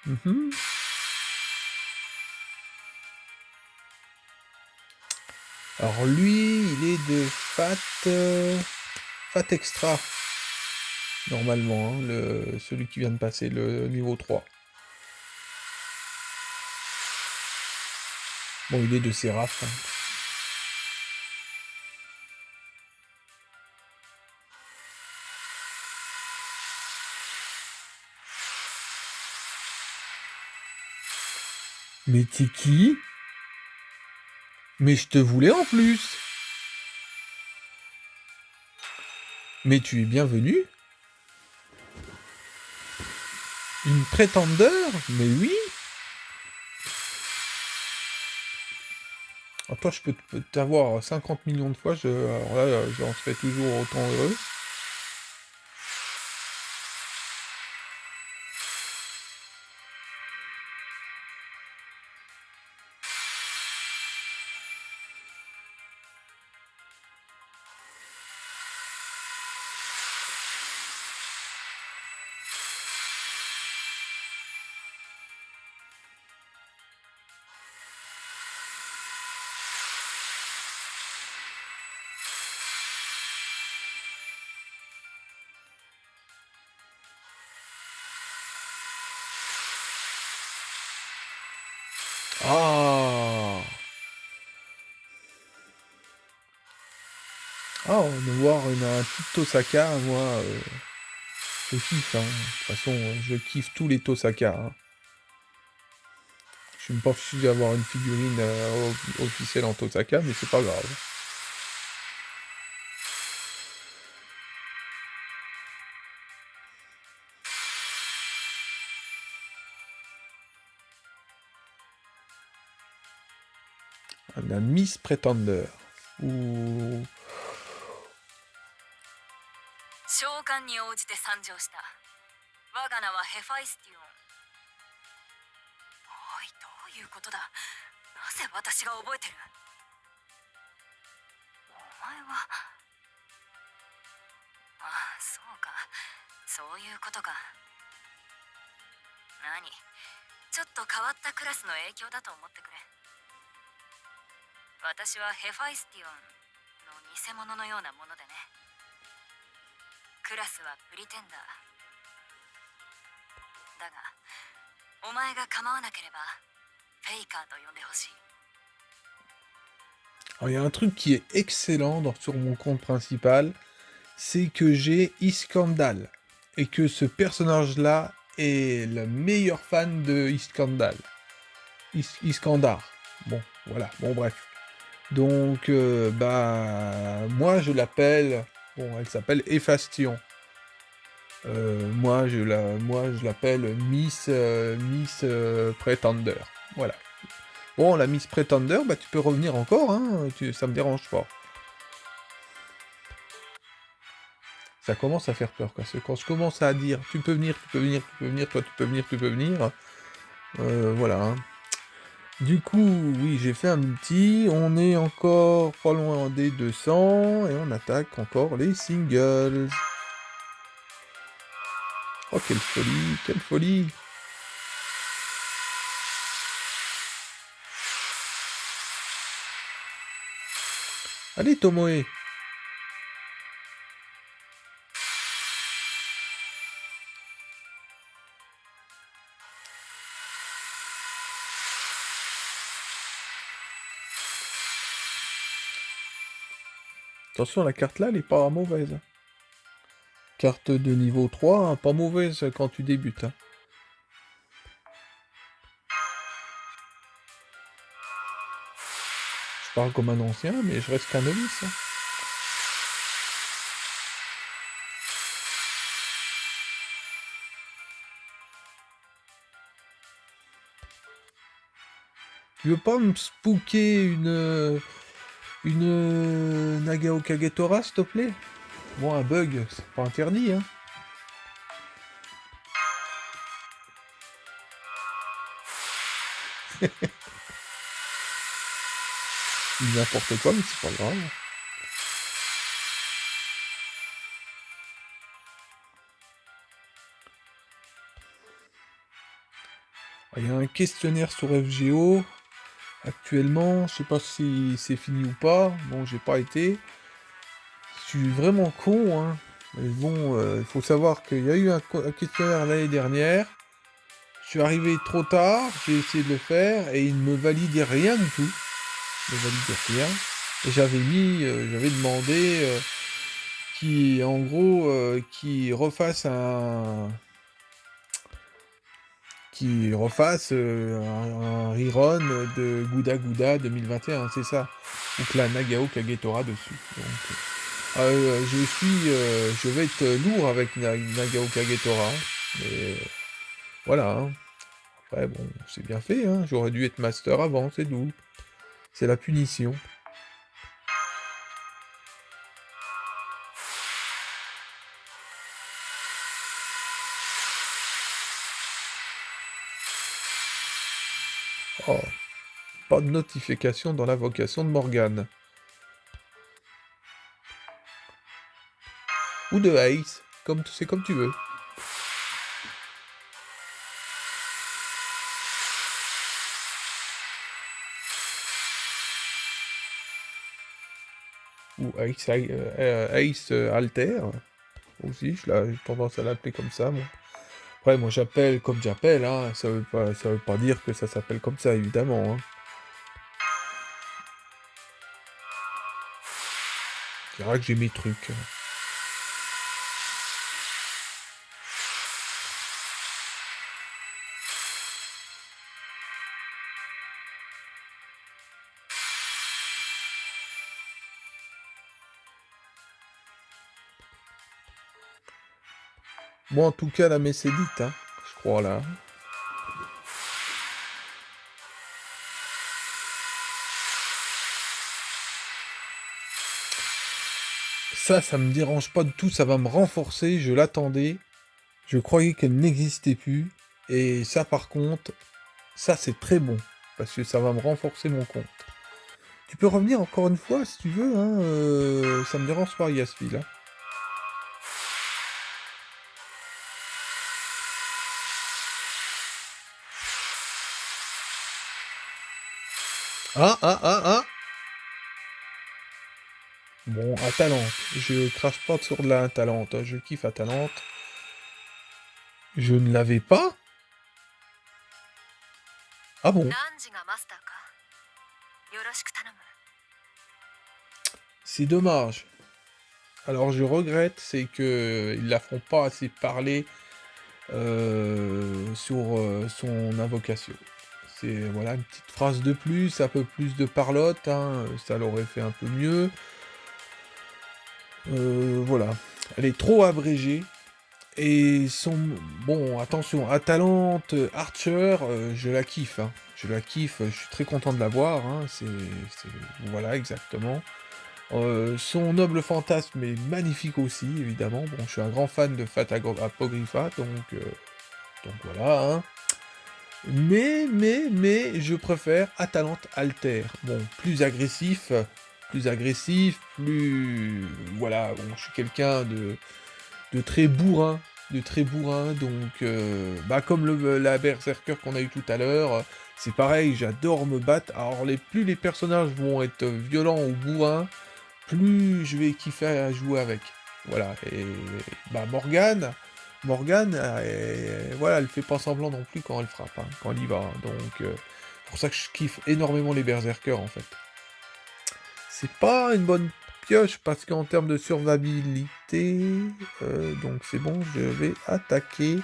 Mhm. Alors lui, il est de Fat Extra, normalement, hein, celui qui vient de passer le niveau 3. Bon, il est de Séraph. Hein. Mais t'es qui? Mais je te voulais en plus. Mais tu es bienvenu. Une prétendeur? Mais oui. Alors toi, je peux t'avoir 50 millions de fois. Alors là, j'en serais toujours autant heureux. Ah. Ah, de voir un petit Tosaka, moi, je kiffe. Hein. De toute façon, je kiffe tous les Tosaka. Hein. Je suis même pas fichu d'avoir une figurine officielle en Tosaka, mais c'est pas grave. La Miss Pretender. Ouh. 召喚に応じて参上した。我が名はヘファイスティオン。おい、どういうことだ。なぜ私が覚えてる。お前は。ああ、そうか。そういうことか。何？ちょっと変わったクラスの影響だと思ってくれ。私はヘファイスティオンの偽物のようなものでね。クラスはプリテンダーだが、お前が構わなければフェイカーと呼んでほしい。 Alors, il y a un truc qui est excellent sur mon compte principal, c'est que j'ai Iskandal. Et que ce personnage-là est le meilleur fan de Iskandal. Iskandar. Bon, voilà, bon bref. Donc, moi je l'appelle... Bon, elle s'appelle Ephastion. Moi je l'appelle Miss Pretender. Voilà. Bon, la Miss Pretender, bah tu peux revenir encore, hein, ça me dérange pas. Ça commence à faire peur, parce que quand je commence à dire tu peux venir, tu peux venir, tu peux venir, toi tu peux venir, tu peux venir, voilà. Hein. Du coup, oui, j'ai fait un multi, on est encore pas loin des 200, et on attaque encore les singles. Oh, quelle folie, quelle folie! Allez, Tomoe! Attention, la carte là, elle est pas mauvaise. Carte de niveau 3, hein, pas mauvaise quand tu débutes. Hein. Je parle comme un ancien, mais je reste qu'un novice. Hein. Tu veux pas me spooker une Nagao Kagetora, s'il te plaît? Bon, un bug, c'est pas interdit, hein. N'importe quoi, mais c'est pas grave. Il y a un questionnaire sur FGO. Actuellement, je sais pas si c'est fini ou pas. Bon, j'ai pas été. Je suis vraiment con, hein. Mais bon, il faut savoir qu'il y a eu un questionnaire l'année dernière. Je suis arrivé trop tard, j'ai essayé de le faire et il ne me validait rien du tout. Il ne validait rien. Et j'avais demandé en gros, qui refasse un rerun de Gouda Gouda 2021, c'est ça. Ou que la Nagao Kagetora dessus. Donc, je vais être lourd avec Nagao Kagetora. Mais voilà. Hein. Après, bon, c'est bien fait. Hein. J'aurais dû être master avant, c'est tout. C'est la punition. Oh, pas de notification dans l'invocation de Morgane. Ou de Ace, c'est comme tu veux. Ou Ace Alter, aussi, j'ai tendance à l'appeler comme ça, moi. Après, moi j'appelle comme j'appelle, hein. Ça veut pas dire que ça s'appelle comme ça, évidemment. Hein. C'est vrai que j'ai mes trucs. Moi, en tout cas, la messe est dite, hein, je crois, là. Ça me dérange pas du tout, ça va me renforcer, je l'attendais. Je croyais qu'elle n'existait plus. Et ça, par contre, ça, c'est très bon. Parce que ça va me renforcer mon compte. Tu peux revenir encore une fois, si tu veux, hein. Ça me dérange pas, Yaspi, là. Ah, ah, ah, ah. Bon, Atalante. Je crache pas sur de la Atalante. Hein. Je kiffe Atalante. Je ne l'avais pas. Ah bon? C'est dommage. Alors je regrette, c'est que ils la font pas assez parler sur son invocation. C'est voilà une petite phrase de plus, un peu plus de parlotte, hein, ça l'aurait fait un peu mieux. Voilà, elle est trop abrégée. Et bon, attention, Atalante, Archer, je la kiffe. Hein. Je la kiffe, je suis très content de la voir. Hein. Voilà, exactement. Son noble fantasme est magnifique aussi, évidemment. Bon, je suis un grand fan de Fat Apocrypha, donc voilà. Hein. Mais, je préfère Atalante Alter. Bon, plus... Voilà, bon, je suis quelqu'un de très bourrin, donc comme la berserker qu'on a eu tout à l'heure, c'est pareil, j'adore me battre. Alors plus les personnages vont être violents ou bourrins, plus je vais kiffer à jouer avec. Voilà, et Morgane, voilà, elle fait pas semblant non plus quand elle frappe, hein, quand elle y va. Hein. Donc pour ça que je kiffe énormément les berserkers en fait. C'est pas une bonne pioche parce qu'en termes de survivabilité, donc c'est bon, je vais attaquer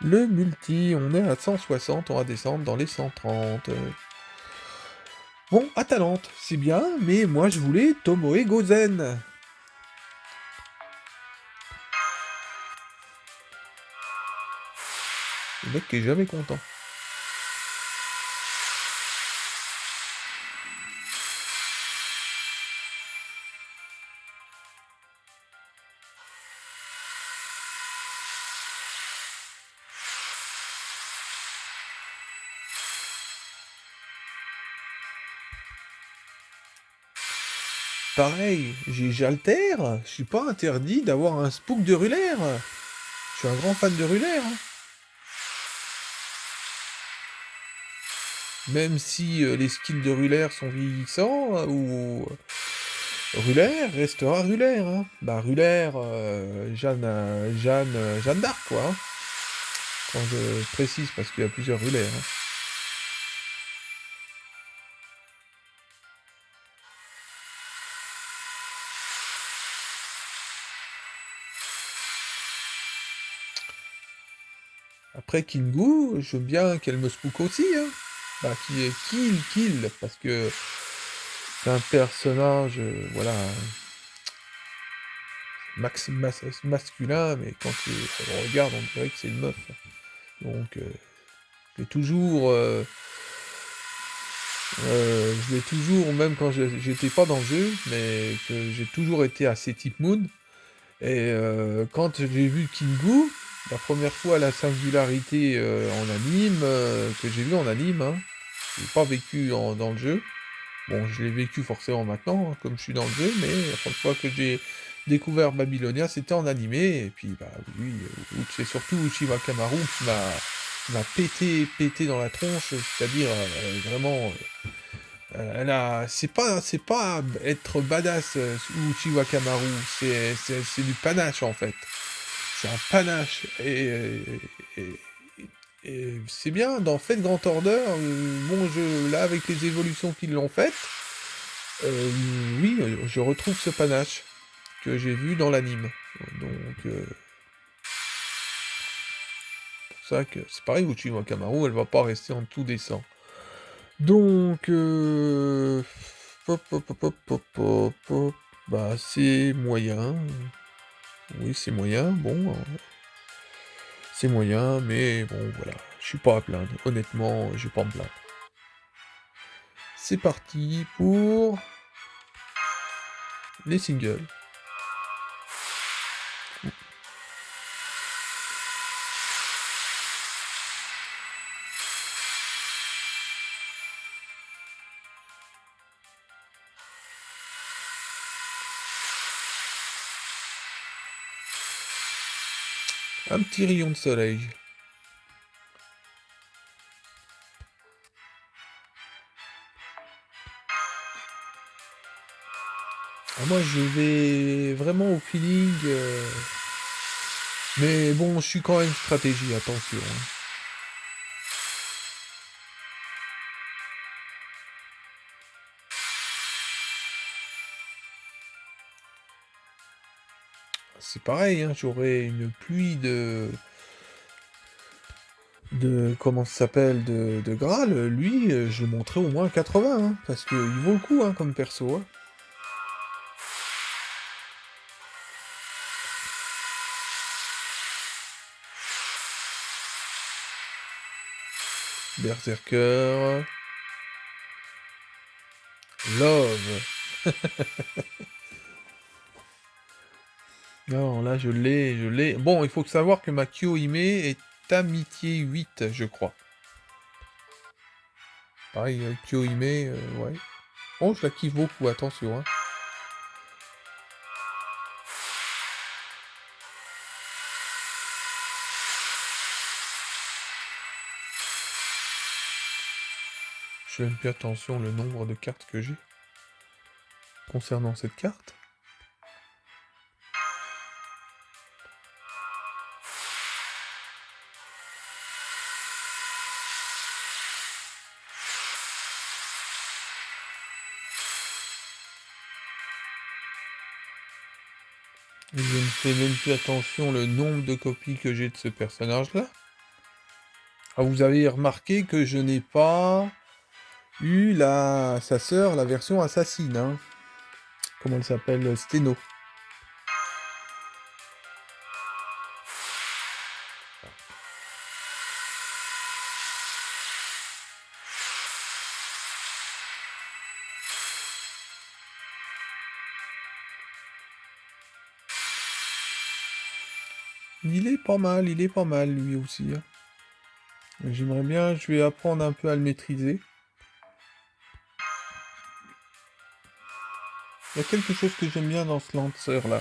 le multi. On est à 160, on va descendre dans les 130. Bon, Atalante, c'est bien, mais moi je voulais Tomoe Gozen. Le mec qui est jamais content. pareil, j'altère, je suis pas interdit d'avoir un spook de Rulaire. Je suis un grand fan de Rulaire. Hein. Même si les skins de Rulaire sont vieillissants, ou Rulaire restera Rulaire. Hein. Bah Rulaire, Jeanne d'Arc, quoi. Hein. Quand je précise, parce qu'il y a plusieurs Rulaires. Hein. Après Kingu, je veux bien qu'elle me spook aussi, hein. Bah, qui est Kill, parce que c'est un personnage, voilà, masculin, mais quand on le regarde, on dirait que c'est une meuf. Donc, je l'ai toujours, même quand j'étais pas dans le jeu, mais que j'ai toujours été assez type Moon. Et quand j'ai vu Kingu, la première fois la singularité en anime, que j'ai vu en anime, hein, je l'ai pas vécu dans le jeu. Bon, je l'ai vécu forcément maintenant, hein, comme je suis dans le jeu, mais la première fois que j'ai découvert Babylonia, c'était en animé, et puis bah oui, c'est surtout Uchiwa Kamaru qui m'a pété dans la tronche, c'est-à-dire vraiment, c'est pas être badass Uchiwa Kamaru, c'est du panache en fait. C'est un panache. Et- et c'est bien, dans Fate Grand Order, bon, là, avec les évolutions qu'ils l'ont faites, oui, je retrouve ce panache que j'ai vu dans l'anime. Donc, pour ça que c'est pareil, Uchiwa Kamaru, elle va pas rester en tout descend. Donc, bah, c'est moyen. Oui, c'est moyen, bon, c'est moyen, mais bon, voilà. Je suis pas à plaindre. Honnêtement, je vais pas me plaindre. C'est parti pour les singles. Un petit rayon de soleil. Moi, je vais vraiment au feeling. Mais bon, je suis quand même stratégie, attention. Hein. C'est pareil, hein, j'aurai une pluie de comment ça s'appelle, de Graal. Lui, je le montrerai au moins à 80, hein, parce qu'il vaut le coup, hein, comme perso. Hein. Berserker. Love. Non, là, je l'ai. Bon, il faut savoir que ma Kyohime est amitié 8, je crois. Pareil, Kyohime, ouais. Oh, je la kiffe beaucoup, attention. Hein. Je fais même plus attention le nombre de cartes que j'ai concernant cette carte. Je ne fais même plus attention le nombre de copies que j'ai de ce personnage-là. Ah, vous avez remarqué que je n'ai pas eu sa sœur, la version assassine. Hein. Comment elle s'appelle? Steno. Il est pas mal lui aussi. Hein. J'aimerais bien, je vais apprendre un peu à le maîtriser. Il y a quelque chose que j'aime bien dans ce lanceur là.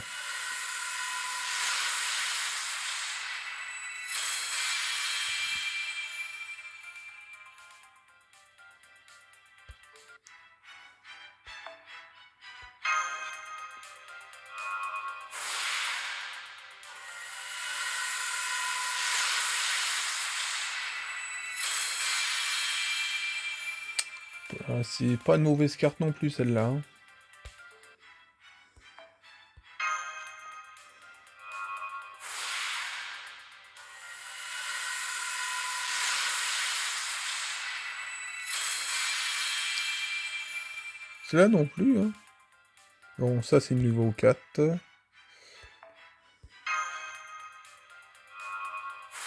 C'est pas une mauvaise carte non plus celle-là, hein. Celle-là non plus, hein. Bon, ça c'est niveau 4.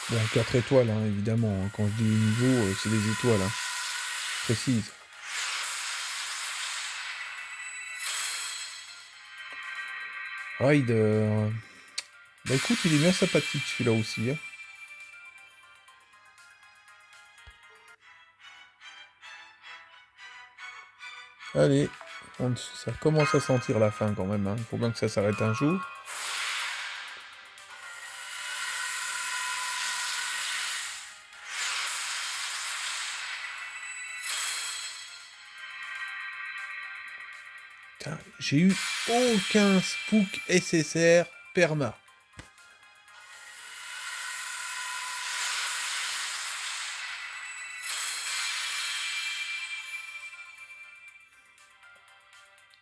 Bon, 4 étoiles, hein, évidemment, hein. Quand je dis niveau, c'est des étoiles, hein. Je précise. Ride. Bah écoute, il est bien sympathique celui-là aussi, hein. Allez, ça commence à sentir la fin quand même, hein. Il faut bien que ça s'arrête un jour. Putain, j'ai eu aucun spook SSR perma.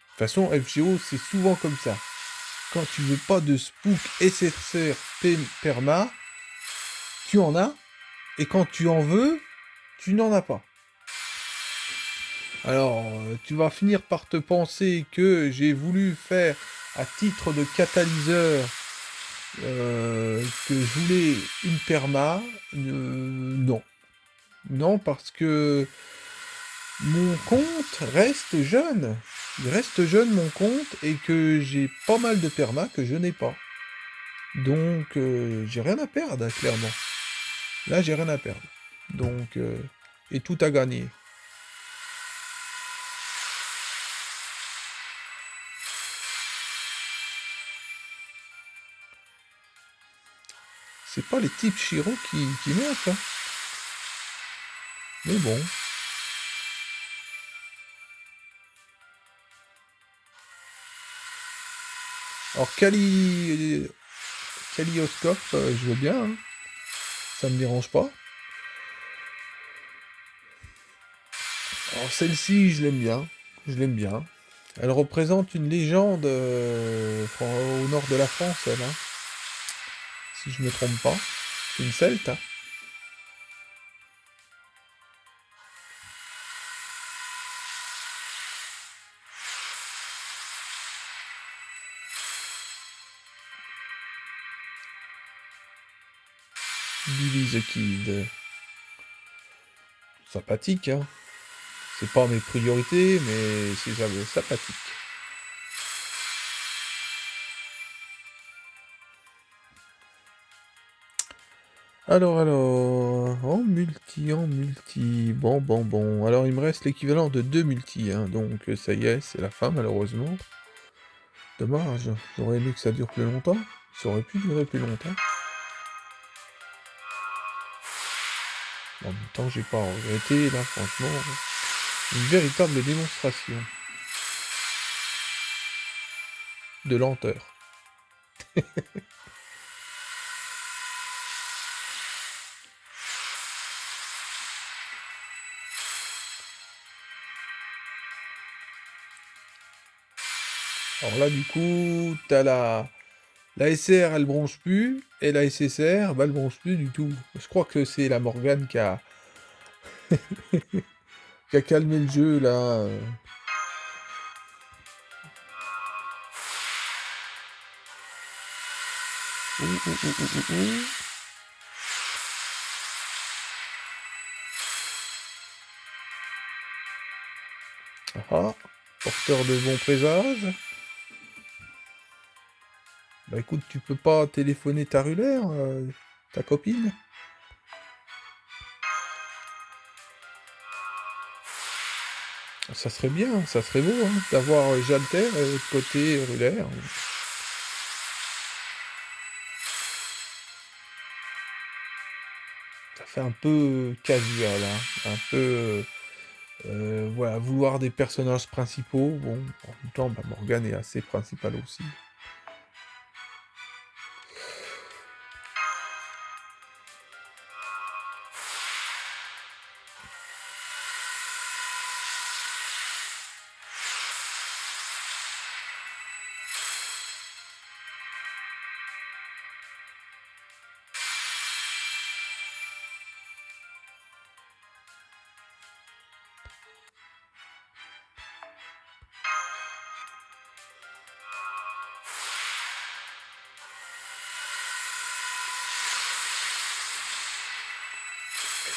De toute façon, FGO, c'est souvent comme ça. Quand tu veux pas de spook SSR perma, tu en as. Et quand tu en veux, tu n'en as pas. Alors, tu vas finir par te penser que j'ai voulu faire à titre de catalyseur que je voulais une perma. Non. Non, parce que mon compte reste jeune. Il reste jeune mon compte et que j'ai pas mal de perma que je n'ai pas. Donc, j'ai rien à perdre, clairement. Là, j'ai rien à perdre. Donc, et tout à gagner. C'est pas les types Shiro qui montent, hein. Mais bon. Alors, Kalioscope, je veux bien, hein. Ça me dérange pas. Alors, celle-ci, je l'aime bien. Je l'aime bien. Elle représente une légende au nord de la France, elle, hein. Si je me trompe pas. C'est une celte, hein. Billy the Kid. Sympathique, hein. C'est pas mes priorités, mais c'est sympathique. Alors, en multi. Bon. Alors, il me reste l'équivalent de 2 multi, hein. Donc, ça y est, c'est la fin, malheureusement. Dommage, j'aurais aimé que ça dure plus longtemps. Ça aurait pu durer plus longtemps. En même temps, j'ai pas regretté, là, franchement. Une véritable démonstration de lenteur. Alors là, du coup, t'as la SR, elle bronche plus, et la SSR, bah, elle bronche plus du tout. Je crois que c'est la Morgane qui a... qui a calmé le jeu, là. Ouh. Ah, porteur de bons présages. Bah écoute, tu peux pas téléphoner ta rulaire, ta copine? Ça serait bien, ça serait beau, hein, d'avoir Jalter et de l'autre côté Ruller. Ça fait un peu casual, hein, un peu, voilà, vouloir des personnages principaux. Bon, en même temps, bah, Morgane est assez principale aussi.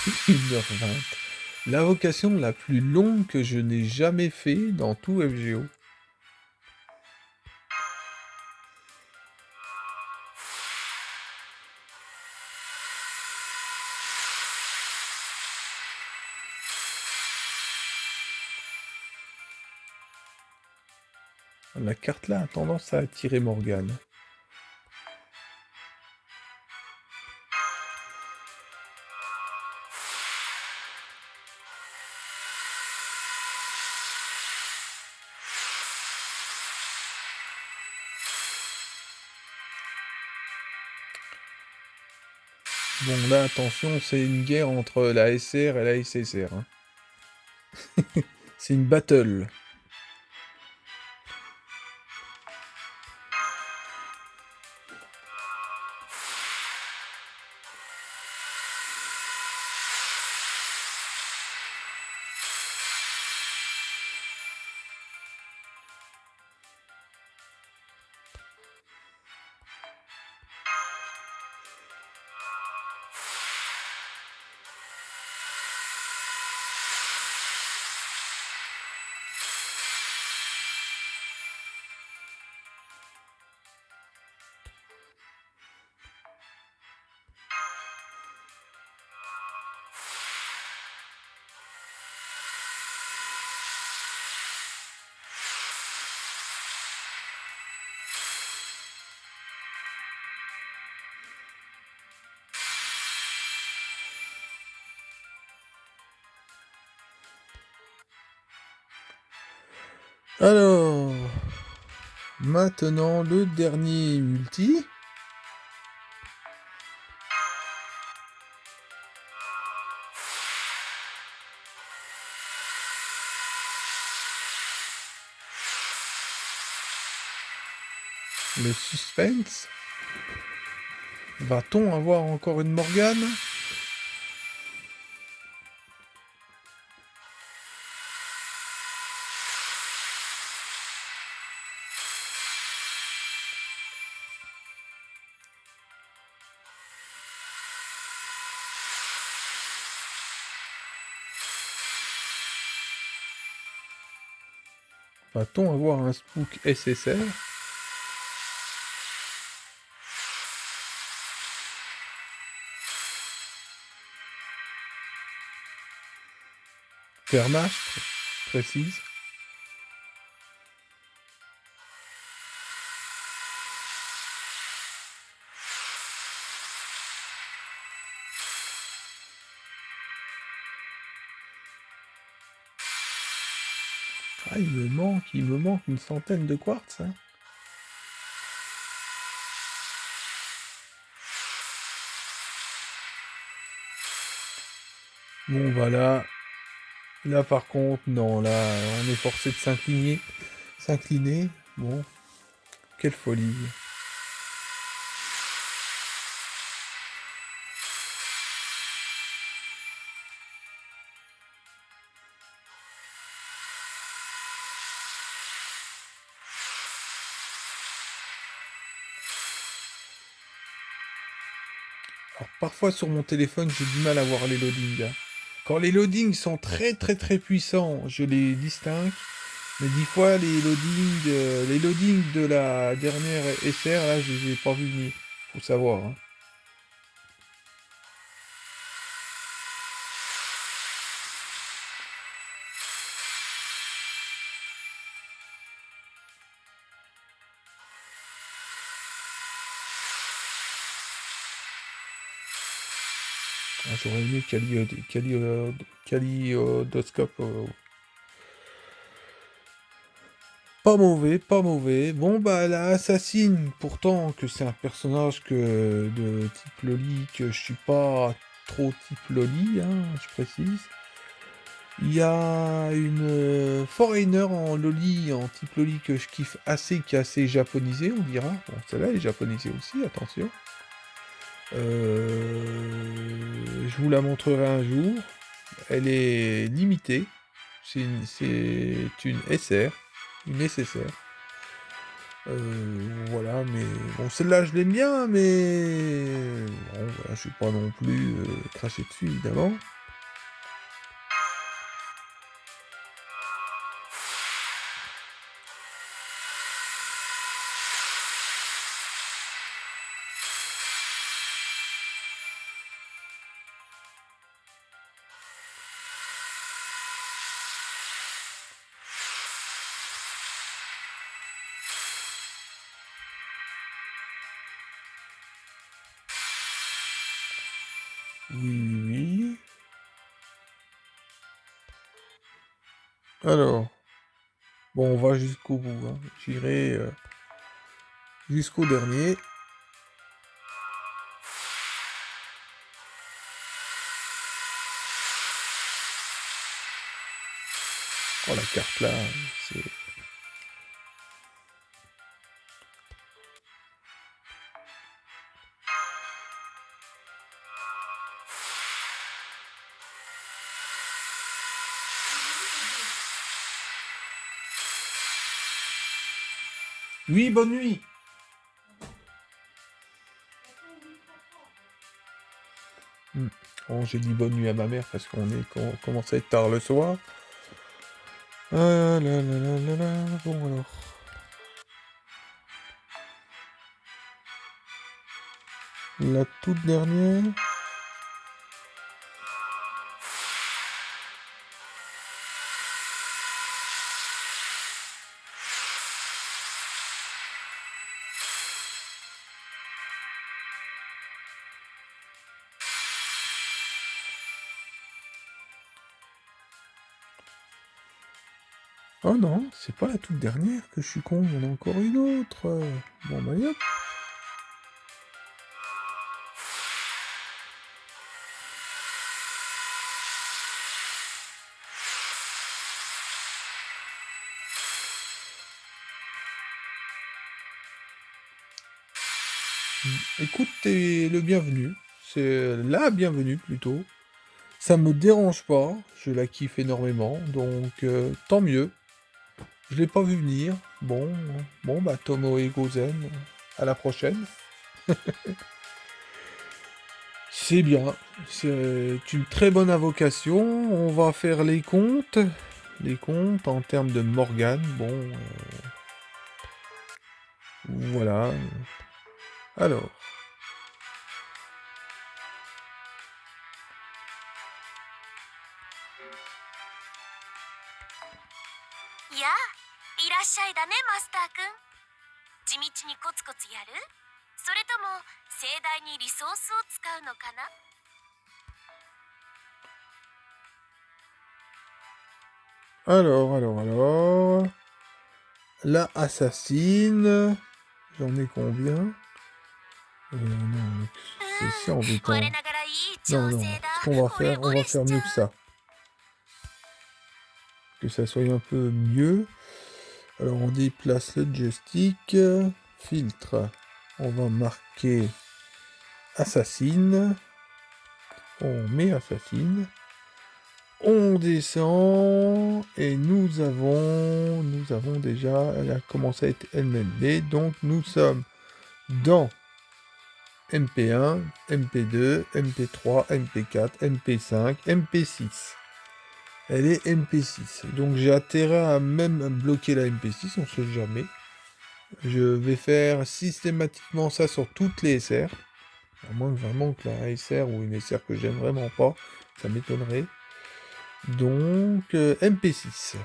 « 1h20. L'invocation la plus longue que je n'ai jamais fait dans tout FGO. La carte là a tendance à attirer Morgane. Bon là attention, c'est une guerre entre la SR et la SSR. Hein. C'est une battle. Alors, maintenant le dernier multi. Le suspense. Va-t-on avoir encore une Morgane? Va-t-on avoir un Spook SSR? Fermache, précise. Ah, il me manque une centaine de quartz. Hein. Bon, voilà. Là, par contre, non, là, on est forcé de s'incliner. S'incliner, bon, quelle folie. Alors, parfois, sur mon téléphone, j'ai du mal à voir les loadings. Hein. Quand les loadings sont très très très puissants, je les distingue. Mais 10 fois, les loadings de la dernière SR, là, je les ai pas vus venir. Faut savoir. Hein. Ah, j'aurais aimé Kaliodoscope. Pas mauvais, pas mauvais. Bon, bah, la assassine, pourtant, que c'est un personnage de type Loli, que je suis pas trop type Loli, hein, je précise. Il y a une Foreigner en Loli, en type Loli, que je kiffe assez, qui est assez japonisée, on dira. Bon, celle-là est japonisée aussi, attention. Je vous la montrerai un jour. Elle est limitée. C'est une SR, une SSR. Voilà, mais bon, celle-là je l'aime bien, mais bon, voilà, je suis pas non plus craché dessus, évidemment. Oui, oui, oui. Alors, bon, on va jusqu'au bout, hein. J'irai jusqu'au dernier. Oh, la carte là, c'est... Oui, bonne nuit. Bon, j'ai dit bonne nuit à ma mère parce qu'on commence à être tard le soir. Ah là là là là là. Bon alors. La toute dernière. Oh non, c'est pas la toute dernière que je suis con, il y en a encore une autre. Bon bah hop. Écoute, t'es le bienvenu. C'est la bienvenue plutôt. Ça me dérange pas, je la kiffe énormément, donc tant mieux. Je l'ai pas vu venir. Bon bah Tomoe Gozen, à la prochaine. C'est bien, c'est une très bonne invocation. On va faire les comptes. Les comptes en termes de Morgane. Bon, voilà. Alors, いやいらっしゃいだねマスターくん。地道にコツコツやる？それとも盛大にリソースを使うのかな？ alors. La assassine. J'en ai combien? Non, c'est embêtant. 我ながらいい調 Non, non, 整だ。 ce qu'on va 惚れ faire, on 惚れ va し faire ちゃ mieux う。 que ça. Que ça soit un peu mieux. Alors on déplace le joystick. Filtre. On va marquer assassine. On met assassine. On descend et nous avons déjà, elle a commencé à être MLB, donc nous sommes dans MP1, MP2, MP3, MP4, MP5, MP6. Elle est MP6, donc j'ai intérêt à même bloquer la MP6, on sait jamais. Je vais faire systématiquement ça sur toutes les SR, à moins que vraiment que la SR ou une SR que j'aime vraiment pas, ça m'étonnerait. Donc MP6.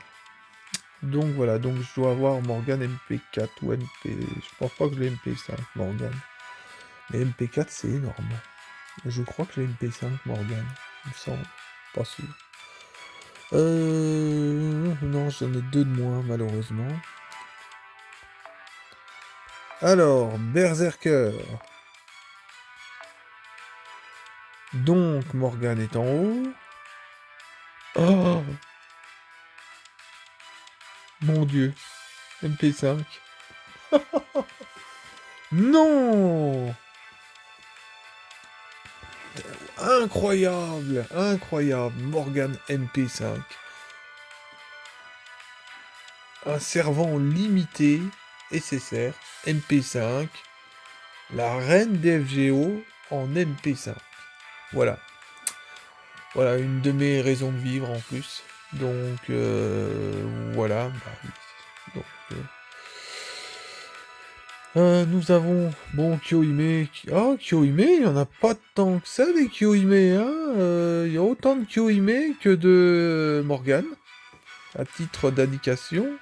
Donc voilà, donc je dois avoir Morgane MP4 ou MP... Je pense pas que je l'ai MP5 Morgane. Mais MP4 c'est énorme. Je crois que j'ai une P5 Morgane, il me semble. Pas sûr. Non, j'en ai 2 de moins, malheureusement. Alors, Berserker. Donc, Morgane est en haut. Oh mon Dieu, MP5. Non! Incroyable, incroyable, Morgane MP5. Un servant limité, SSR, MP5. La reine des FGO en MP5. Voilà. Voilà, une de mes raisons de vivre en plus. Donc, voilà. Bah, oui. Donc, nous avons, bon, Kyohime. Ah, Kyohime, il n'y en a pas tant que ça, des Kyohime, hein. Il y a autant de Kyohime que de Morgane, à titre d'indication.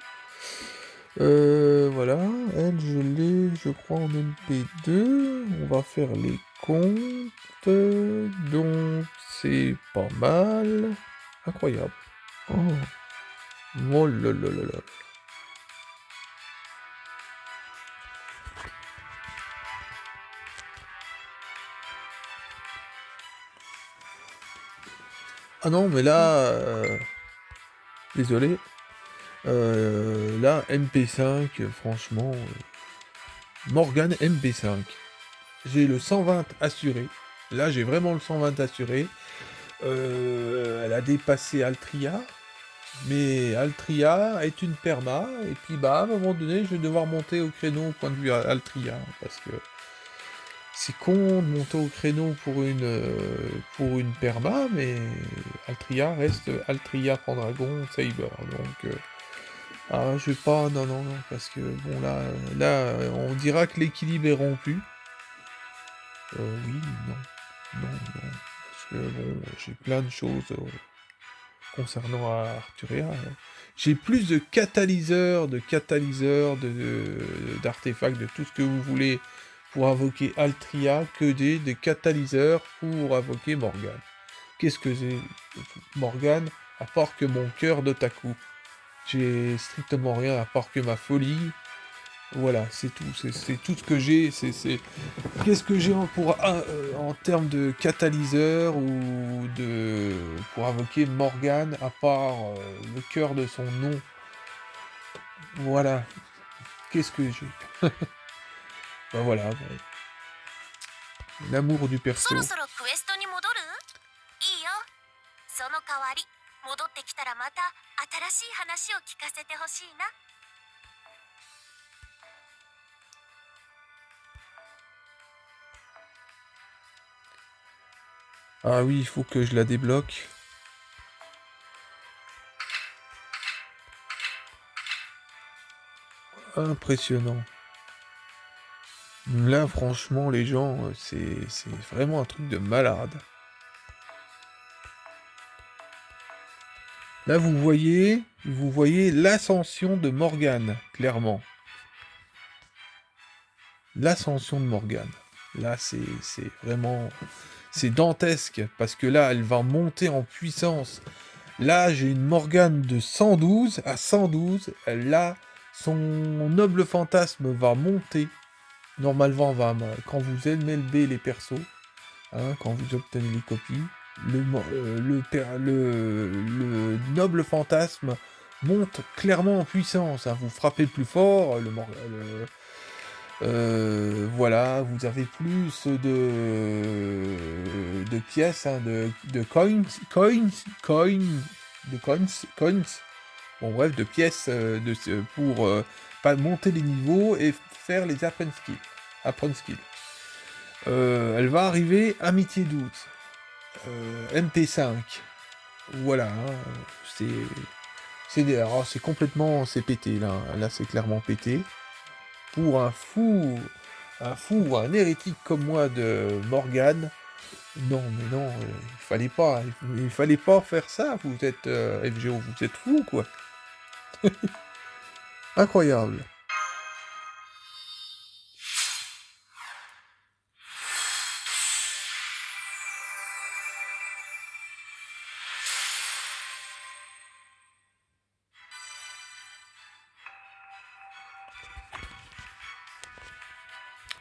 Voilà, elle, je l'ai, je crois, en MP2. On va faire les comptes. Donc, c'est pas mal. Incroyable. Oh, oh là là là là. Ah non, mais là, désolé. Là, MP5, franchement, Morgane MP5. J'ai le 120 assuré. Là, j'ai vraiment le 120 assuré. Elle a dépassé Altria. Mais Altria est une perma. Et puis, bah, à un moment donné, je vais devoir monter au créneau au point de vue Altria. Parce que c'est con de monter au créneau pour une perma. Mais Altria reste Altria Pendragon Saber. Donc, ah, je vais pas, non, non, non, parce que bon, là, on dira que l'équilibre est rompu. Oui, non, non, non, parce que bon, j'ai plein de choses concernant Arturia. Hein. J'ai plus de d'artefacts, de tout ce que vous voulez pour invoquer Altria que des catalyseurs pour invoquer Morgane. Qu'est-ce que j'ai Morgane, à part que mon cœur d'otaku. J'ai strictement rien à part que ma folie. Voilà, c'est tout. C'est tout ce que j'ai. Qu'est-ce que j'ai en termes de catalyseur ou de pour invoquer Morgane à part le cœur de son nom. Voilà. Qu'est-ce que j'ai? Ben voilà. Bon. L'amour du そ perso. ろそろクエストに戻る？いいよ。その代わり戻ってきたらまた新しい話を聞かせてほしいな。Ah oui, il faut que je la débloque. Impressionnant. Là, franchement, les gens, c'est vraiment un truc de malade. Là, vous voyez l'ascension de Morgane, clairement. L'ascension de Morgane. Là, c'est vraiment... C'est dantesque, parce que là, elle va monter en puissance. Là, j'ai une Morgane de 112 à 112. Là, son noble fantasme va monter. Normalement, quand vous MLB les persos, hein, quand vous obtenez les copies, le noble fantasme monte clairement en puissance. Hein. Vous frappez plus fort, voilà, vous avez plus de pièces, hein, de coins. Bon bref, de pièces pour pas monter les niveaux et faire les apprend skills. Elle va arriver Amitié d'août. MP5. Voilà. Hein, c'est complètement... C'est pété là. Là c'est clairement pété. Pour un hérétique comme moi de Morgane, non mais non, il fallait pas faire ça, vous êtes FGO, vous êtes fous quoi. Incroyable.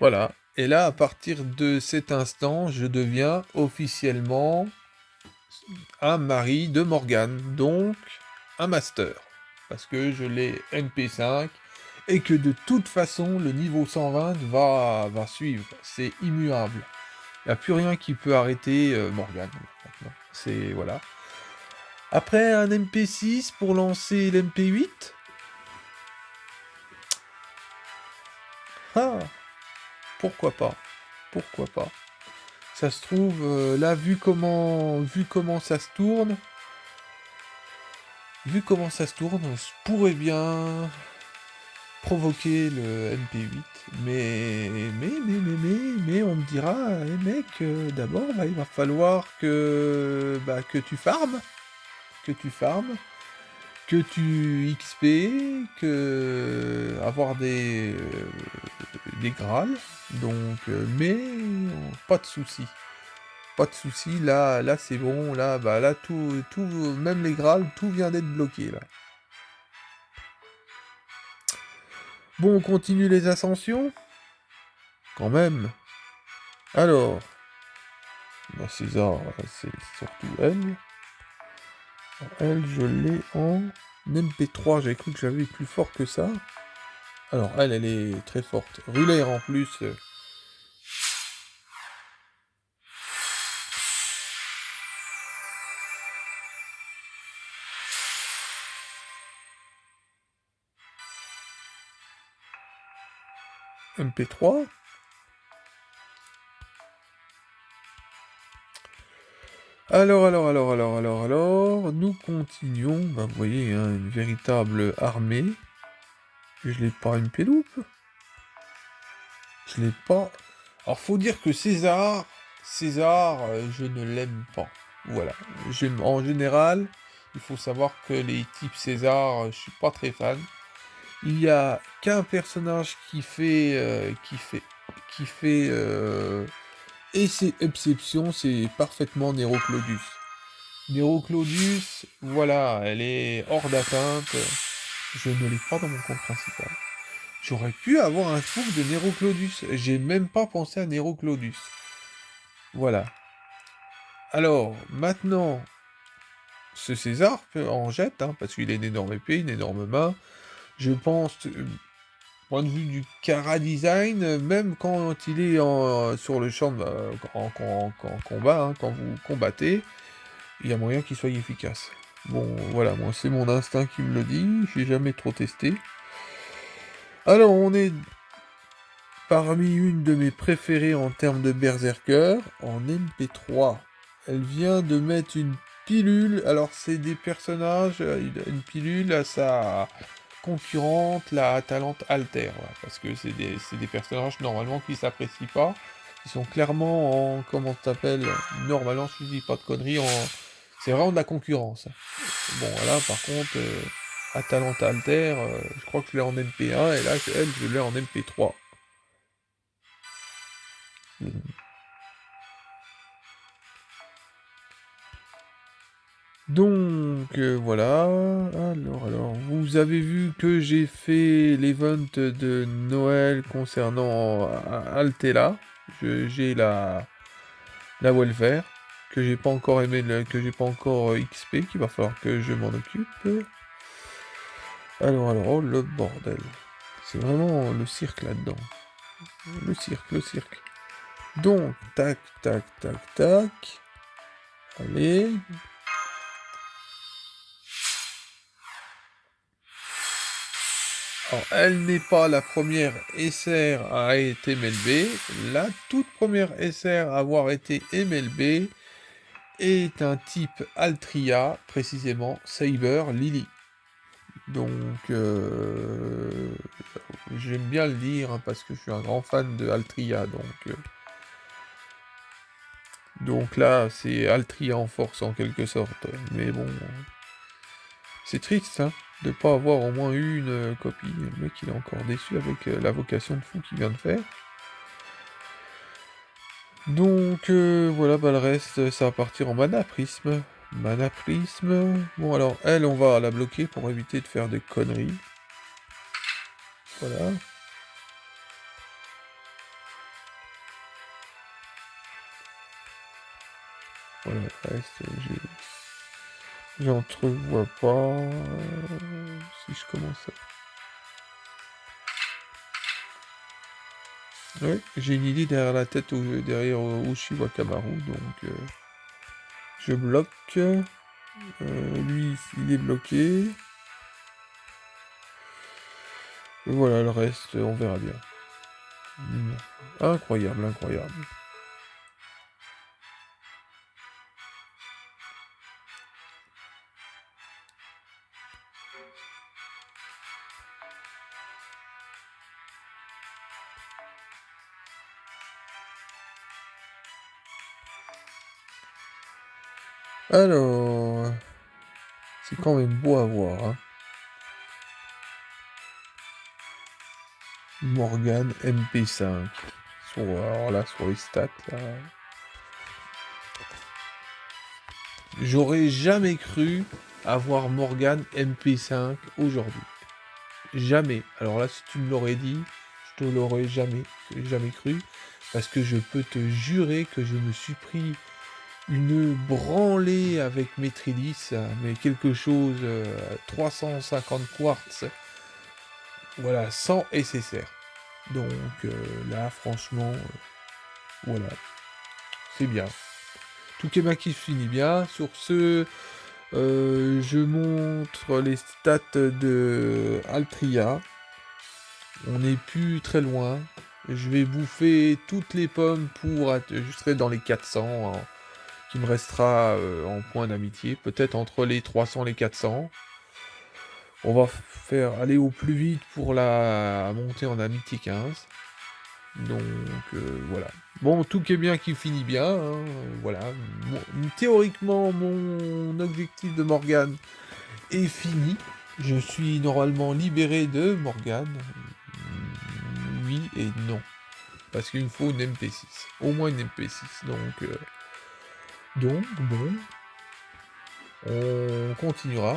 Voilà. Et là, à partir de cet instant, je deviens officiellement un mari de Morgane, donc un master. Parce que je l'ai MP5 et que de toute façon, le niveau 120 va suivre. C'est immuable. Il n'y a plus rien qui peut arrêter Morgane. Maintenant. C'est voilà. Après un MP6 pour lancer l'MP8. Ah, pourquoi pas? Pourquoi pas? Ça se trouve, là, vu comment ça se tourne, je pourrais bien provoquer le MP8. Mais, on me dira, eh mec, d'abord, bah, il va falloir que tu farmes, que tu farmes, que tu XP, que avoir des grâles. Donc, mais pas de souci. Pas de souci, là c'est bon, là tout, même les grâles, tout vient d'être bloqué là. Bon, on continue les ascensions, quand même. Alors, bah, César, c'est surtout elle. Elle, je l'ai en MP3, j'avais cru que j'avais plus fort que ça. Alors, elle est très forte. Rulaire en plus. MP3. Alors, nous continuons. Bah, vous voyez, hein, une véritable armée. Je l'ai pas une péloupe. Je l'ai pas. Alors, faut dire que César, je ne l'aime pas. Voilà. En général, il faut savoir que les types César, je suis pas très fan. Il y a qu'un personnage et c'est exception, c'est parfaitement Nero Claudius. Nero Claudius, voilà, elle est hors d'atteinte. Je ne l'ai pas dans mon compte principal. J'aurais pu avoir un spook de Nero Claudius. J'ai même pas pensé à Nero Claudius. Voilà. Alors, maintenant, ce César en jette, hein, parce qu'il a une énorme épée, une énorme main. Je pense, point de vue du Kara design, même quand il est sur le champ en combat, hein, quand vous combattez, il y a moyen qu'il soit efficace. Bon, voilà, moi c'est mon instinct qui me le dit, j'ai jamais trop testé. Alors, on est parmi une de mes préférées en termes de berserker, en MP3. Elle vient de mettre une pilule, alors c'est des personnages, une pilule à sa concurrente, la Talente Alter, voilà, parce que c'est des personnages normalement qui s'apprécient pas, qui sont clairement en, comment ça s'appelle, normalement si je dis pas de conneries, c'est vraiment de la concurrence. Bon voilà, par contre, Atalanta Alter, je crois que je l'ai en MP1, et là, elle, je l'ai en MP3. Donc voilà, alors, vous avez vu que j'ai fait l'event de Noël concernant Altela. J'ai la welfare que j'ai pas encore que j'ai pas encore XP, qu'il va falloir que je m'en occupe. Alors, oh le bordel. C'est vraiment le cirque là-dedans. Le cirque. Donc, tac. Allez. Alors, elle n'est pas la première SR à être MLB. La toute première SR à avoir été MLB est un type Altria, précisément Saber Lily. Donc, j'aime bien le dire hein, parce que je suis un grand fan de Altria. Donc là, c'est Altria en force en quelque sorte. Mais bon, c'est triste hein, de pas avoir au moins eu une copie. Le mec, il est encore déçu avec la vocation de fou qu'il vient de faire. Donc voilà, bah le reste, ça va partir en mana prisme. Mana prisme. Bon alors, elle, on va la bloquer pour éviter de faire des conneries. Voilà. Voilà, le reste, j'entrevois pas. Si je commence à... Ouais, j'ai une idée derrière la tête, derrière Uchi Wakamaru, donc je bloque. Lui, il est bloqué. Et voilà, le reste, on verra bien. Incroyable, incroyable. Alors, c'est quand même beau à voir, hein. Morgan MP5. Alors là, sur les stats, là. J'aurais jamais cru avoir Morgan MP5 aujourd'hui. Jamais. Alors là, si tu me l'aurais dit, je te l'aurais jamais cru. Parce que je peux te jurer que je me suis pris une branlée avec Metrilis, mais quelque chose, 350 quartz, voilà, sans SSR. Donc là, franchement, voilà, c'est bien. Tukemaki finit bien. Sur ce, je montre les stats de Altria. On n'est plus très loin. Je vais bouffer toutes les pommes pour juste dans les 400, hein, qui me restera en point d'amitié. Peut-être entre les 300 et les 400. On va faire aller au plus vite pour la montée en amitié 15. Donc voilà. Bon, tout qui est bien qui finit bien. Hein, voilà. Théoriquement, mon objectif de Morgane est fini. Je suis normalement libéré de Morgane. Oui et non. Parce qu'il me faut une MP6. Au moins une MP6. Donc bon. On continuera.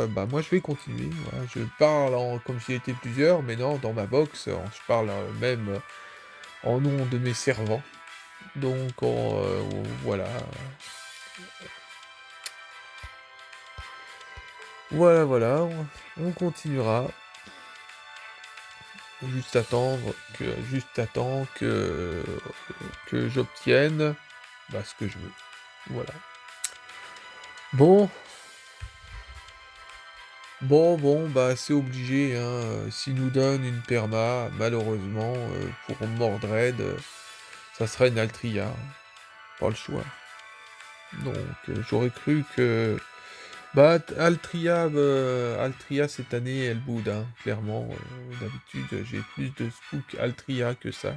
Bah moi je vais continuer. Voilà. Je parle comme s'il était plusieurs, mais non, dans ma box, je parle même en nom de mes servants. Donc voilà. Voilà, on continuera. Juste attendre que j'obtienne ce que je veux. Voilà. Bon, c'est obligé, hein. S'il nous donne une perma, malheureusement, pour Mordred, ça sera une Altria. Pas le choix. Donc, j'aurais cru que... Altria cette année, elle boude, hein, clairement. D'habitude, j'ai plus de Spook Altria que ça.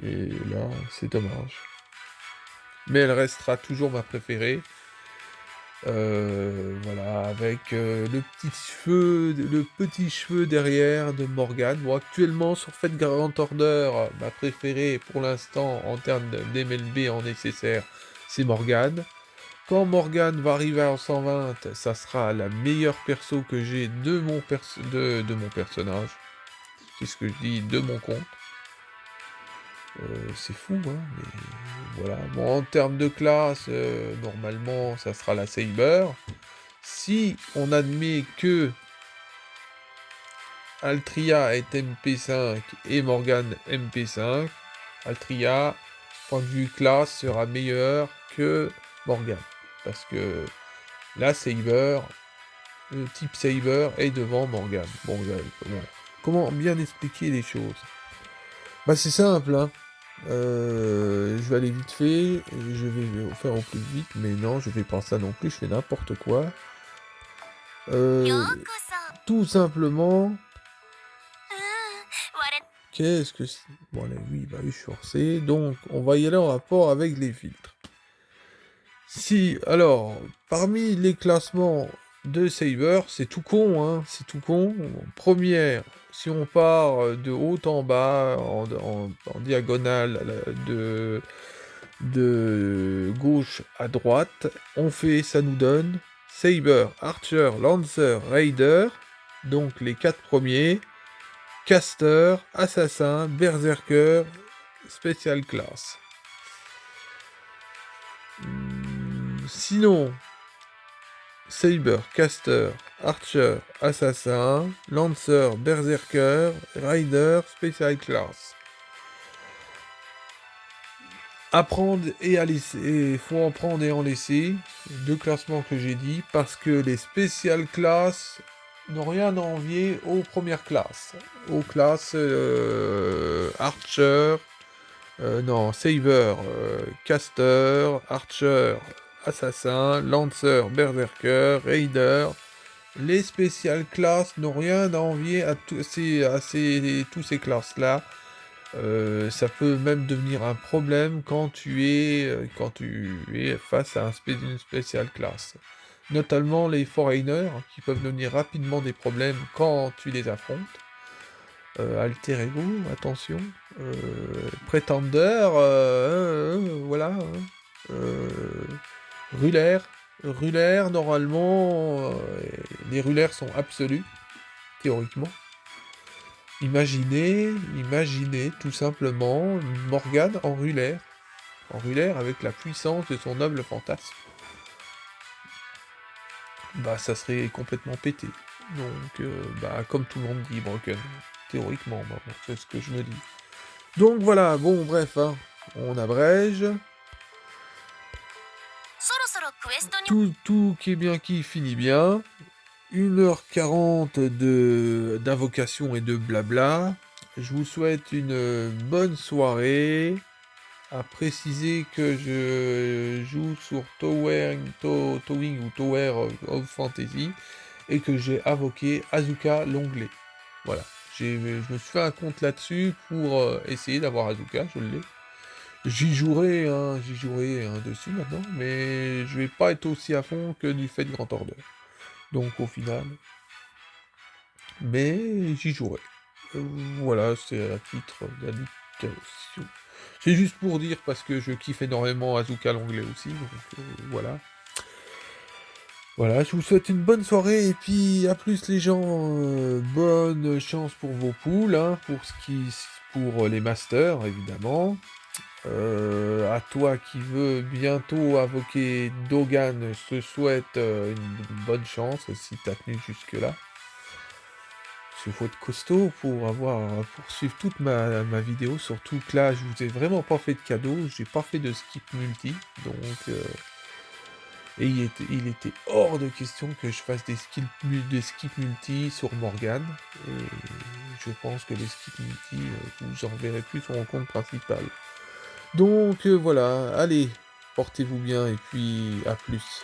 Et là, c'est dommage. Mais elle restera toujours ma préférée. Voilà, avec le petit cheveu derrière de Morgane. Bon, actuellement, sur Fate Grand Order, ma préférée pour l'instant en termes d'MLB en nécessaire, c'est Morgane. Quand Morgane va arriver en 120, ça sera la meilleure perso que j'ai de mon personnage. C'est ce que je dis, de mon compte. C'est fou, hein, mais voilà. Bon, en termes de classe, normalement, ça sera la Saber. Si on admet que Altria est MP5 et Morgane MP5, Altria, point de vue classe, sera meilleur que Morgane. Parce que la Saber, le type Saber est devant Morgane. Bon, comment bien expliquer les choses? C'est simple, hein. Je vais aller vite fait, je vais faire au plus vite, mais non, je fais pas ça non plus, je fais n'importe quoi. Tout simplement, qu'est-ce que c'est? Bon, là, oui, je suis forcé, donc on va y aller en rapport avec les filtres. Alors, parmi les classements de Saber, c'est tout con, hein, c'est tout con. Première, si on part de haut en bas, en diagonale, de gauche à droite, ça nous donne Saber, Archer, Lancer, Raider, donc les 4 premiers, Caster, Assassin, Berserker, Special Class. Sinon, Saber, Caster, Archer, Assassin, Lancer, Berserker, Rider, Special Class. Apprendre et à laisser, il faut en prendre et en laisser, deux classements que j'ai dit, parce que les Special Classes n'ont rien à envier aux premières classes. Aux classes Archer, non, Saber, Caster, Archer, Assassin, Lancer, Berserker, Raider. Les spéciales classes n'ont rien à envier à tous ces classes-là. Ça peut même devenir un problème quand tu es face à une spéciale classe. Notamment les foreigners, qui peuvent devenir rapidement des problèmes quand tu les affrontes. Alter Ego, attention. Pretender, voilà. Ruler. Ruler, normalement, les rulers sont absolus, théoriquement. Imaginez tout simplement Morgane en ruler avec la puissance de son noble fantasme. Bah ça serait complètement pété. Donc, comme tout le monde dit, Broken. Théoriquement, c'est ce que je me dis. Donc voilà, bon bref, hein, on abrège. Tout qui est bien qui finit bien. 1h40 d'invocation et de blabla. Je vous souhaite une bonne soirée. À préciser que je joue sur Towing ou Tower of Fantasy et que j'ai invoqué Azuka l'onglet. Voilà. Je me suis fait un compte là-dessus pour essayer d'avoir Azuka, je l'ai. J'y jouerai dessus maintenant, mais je vais pas être aussi à fond que du fait de Grand Order. Donc au final, mais j'y jouerai. Voilà, c'est à titre d'indication. C'est juste pour dire parce que je kiffe énormément Azuka l'onglet aussi, donc voilà. Voilà, je vous souhaite une bonne soirée et puis à plus les gens, bonne chance pour vos poules, hein, pour les masters évidemment. À toi qui veux bientôt invoquer Dogan, je te souhaite une bonne chance si t'as tenu jusque là. Il faut être costaud pour suivre toute ma vidéo, surtout que là je vous ai vraiment pas fait de cadeau, j'ai pas fait de skip multi, donc et il était hors de question que je fasse des skip multi sur Morgane, et je pense que les skip multi, vous en verrez plus sur mon compte principal. Donc voilà, allez, portez-vous bien et puis à plus.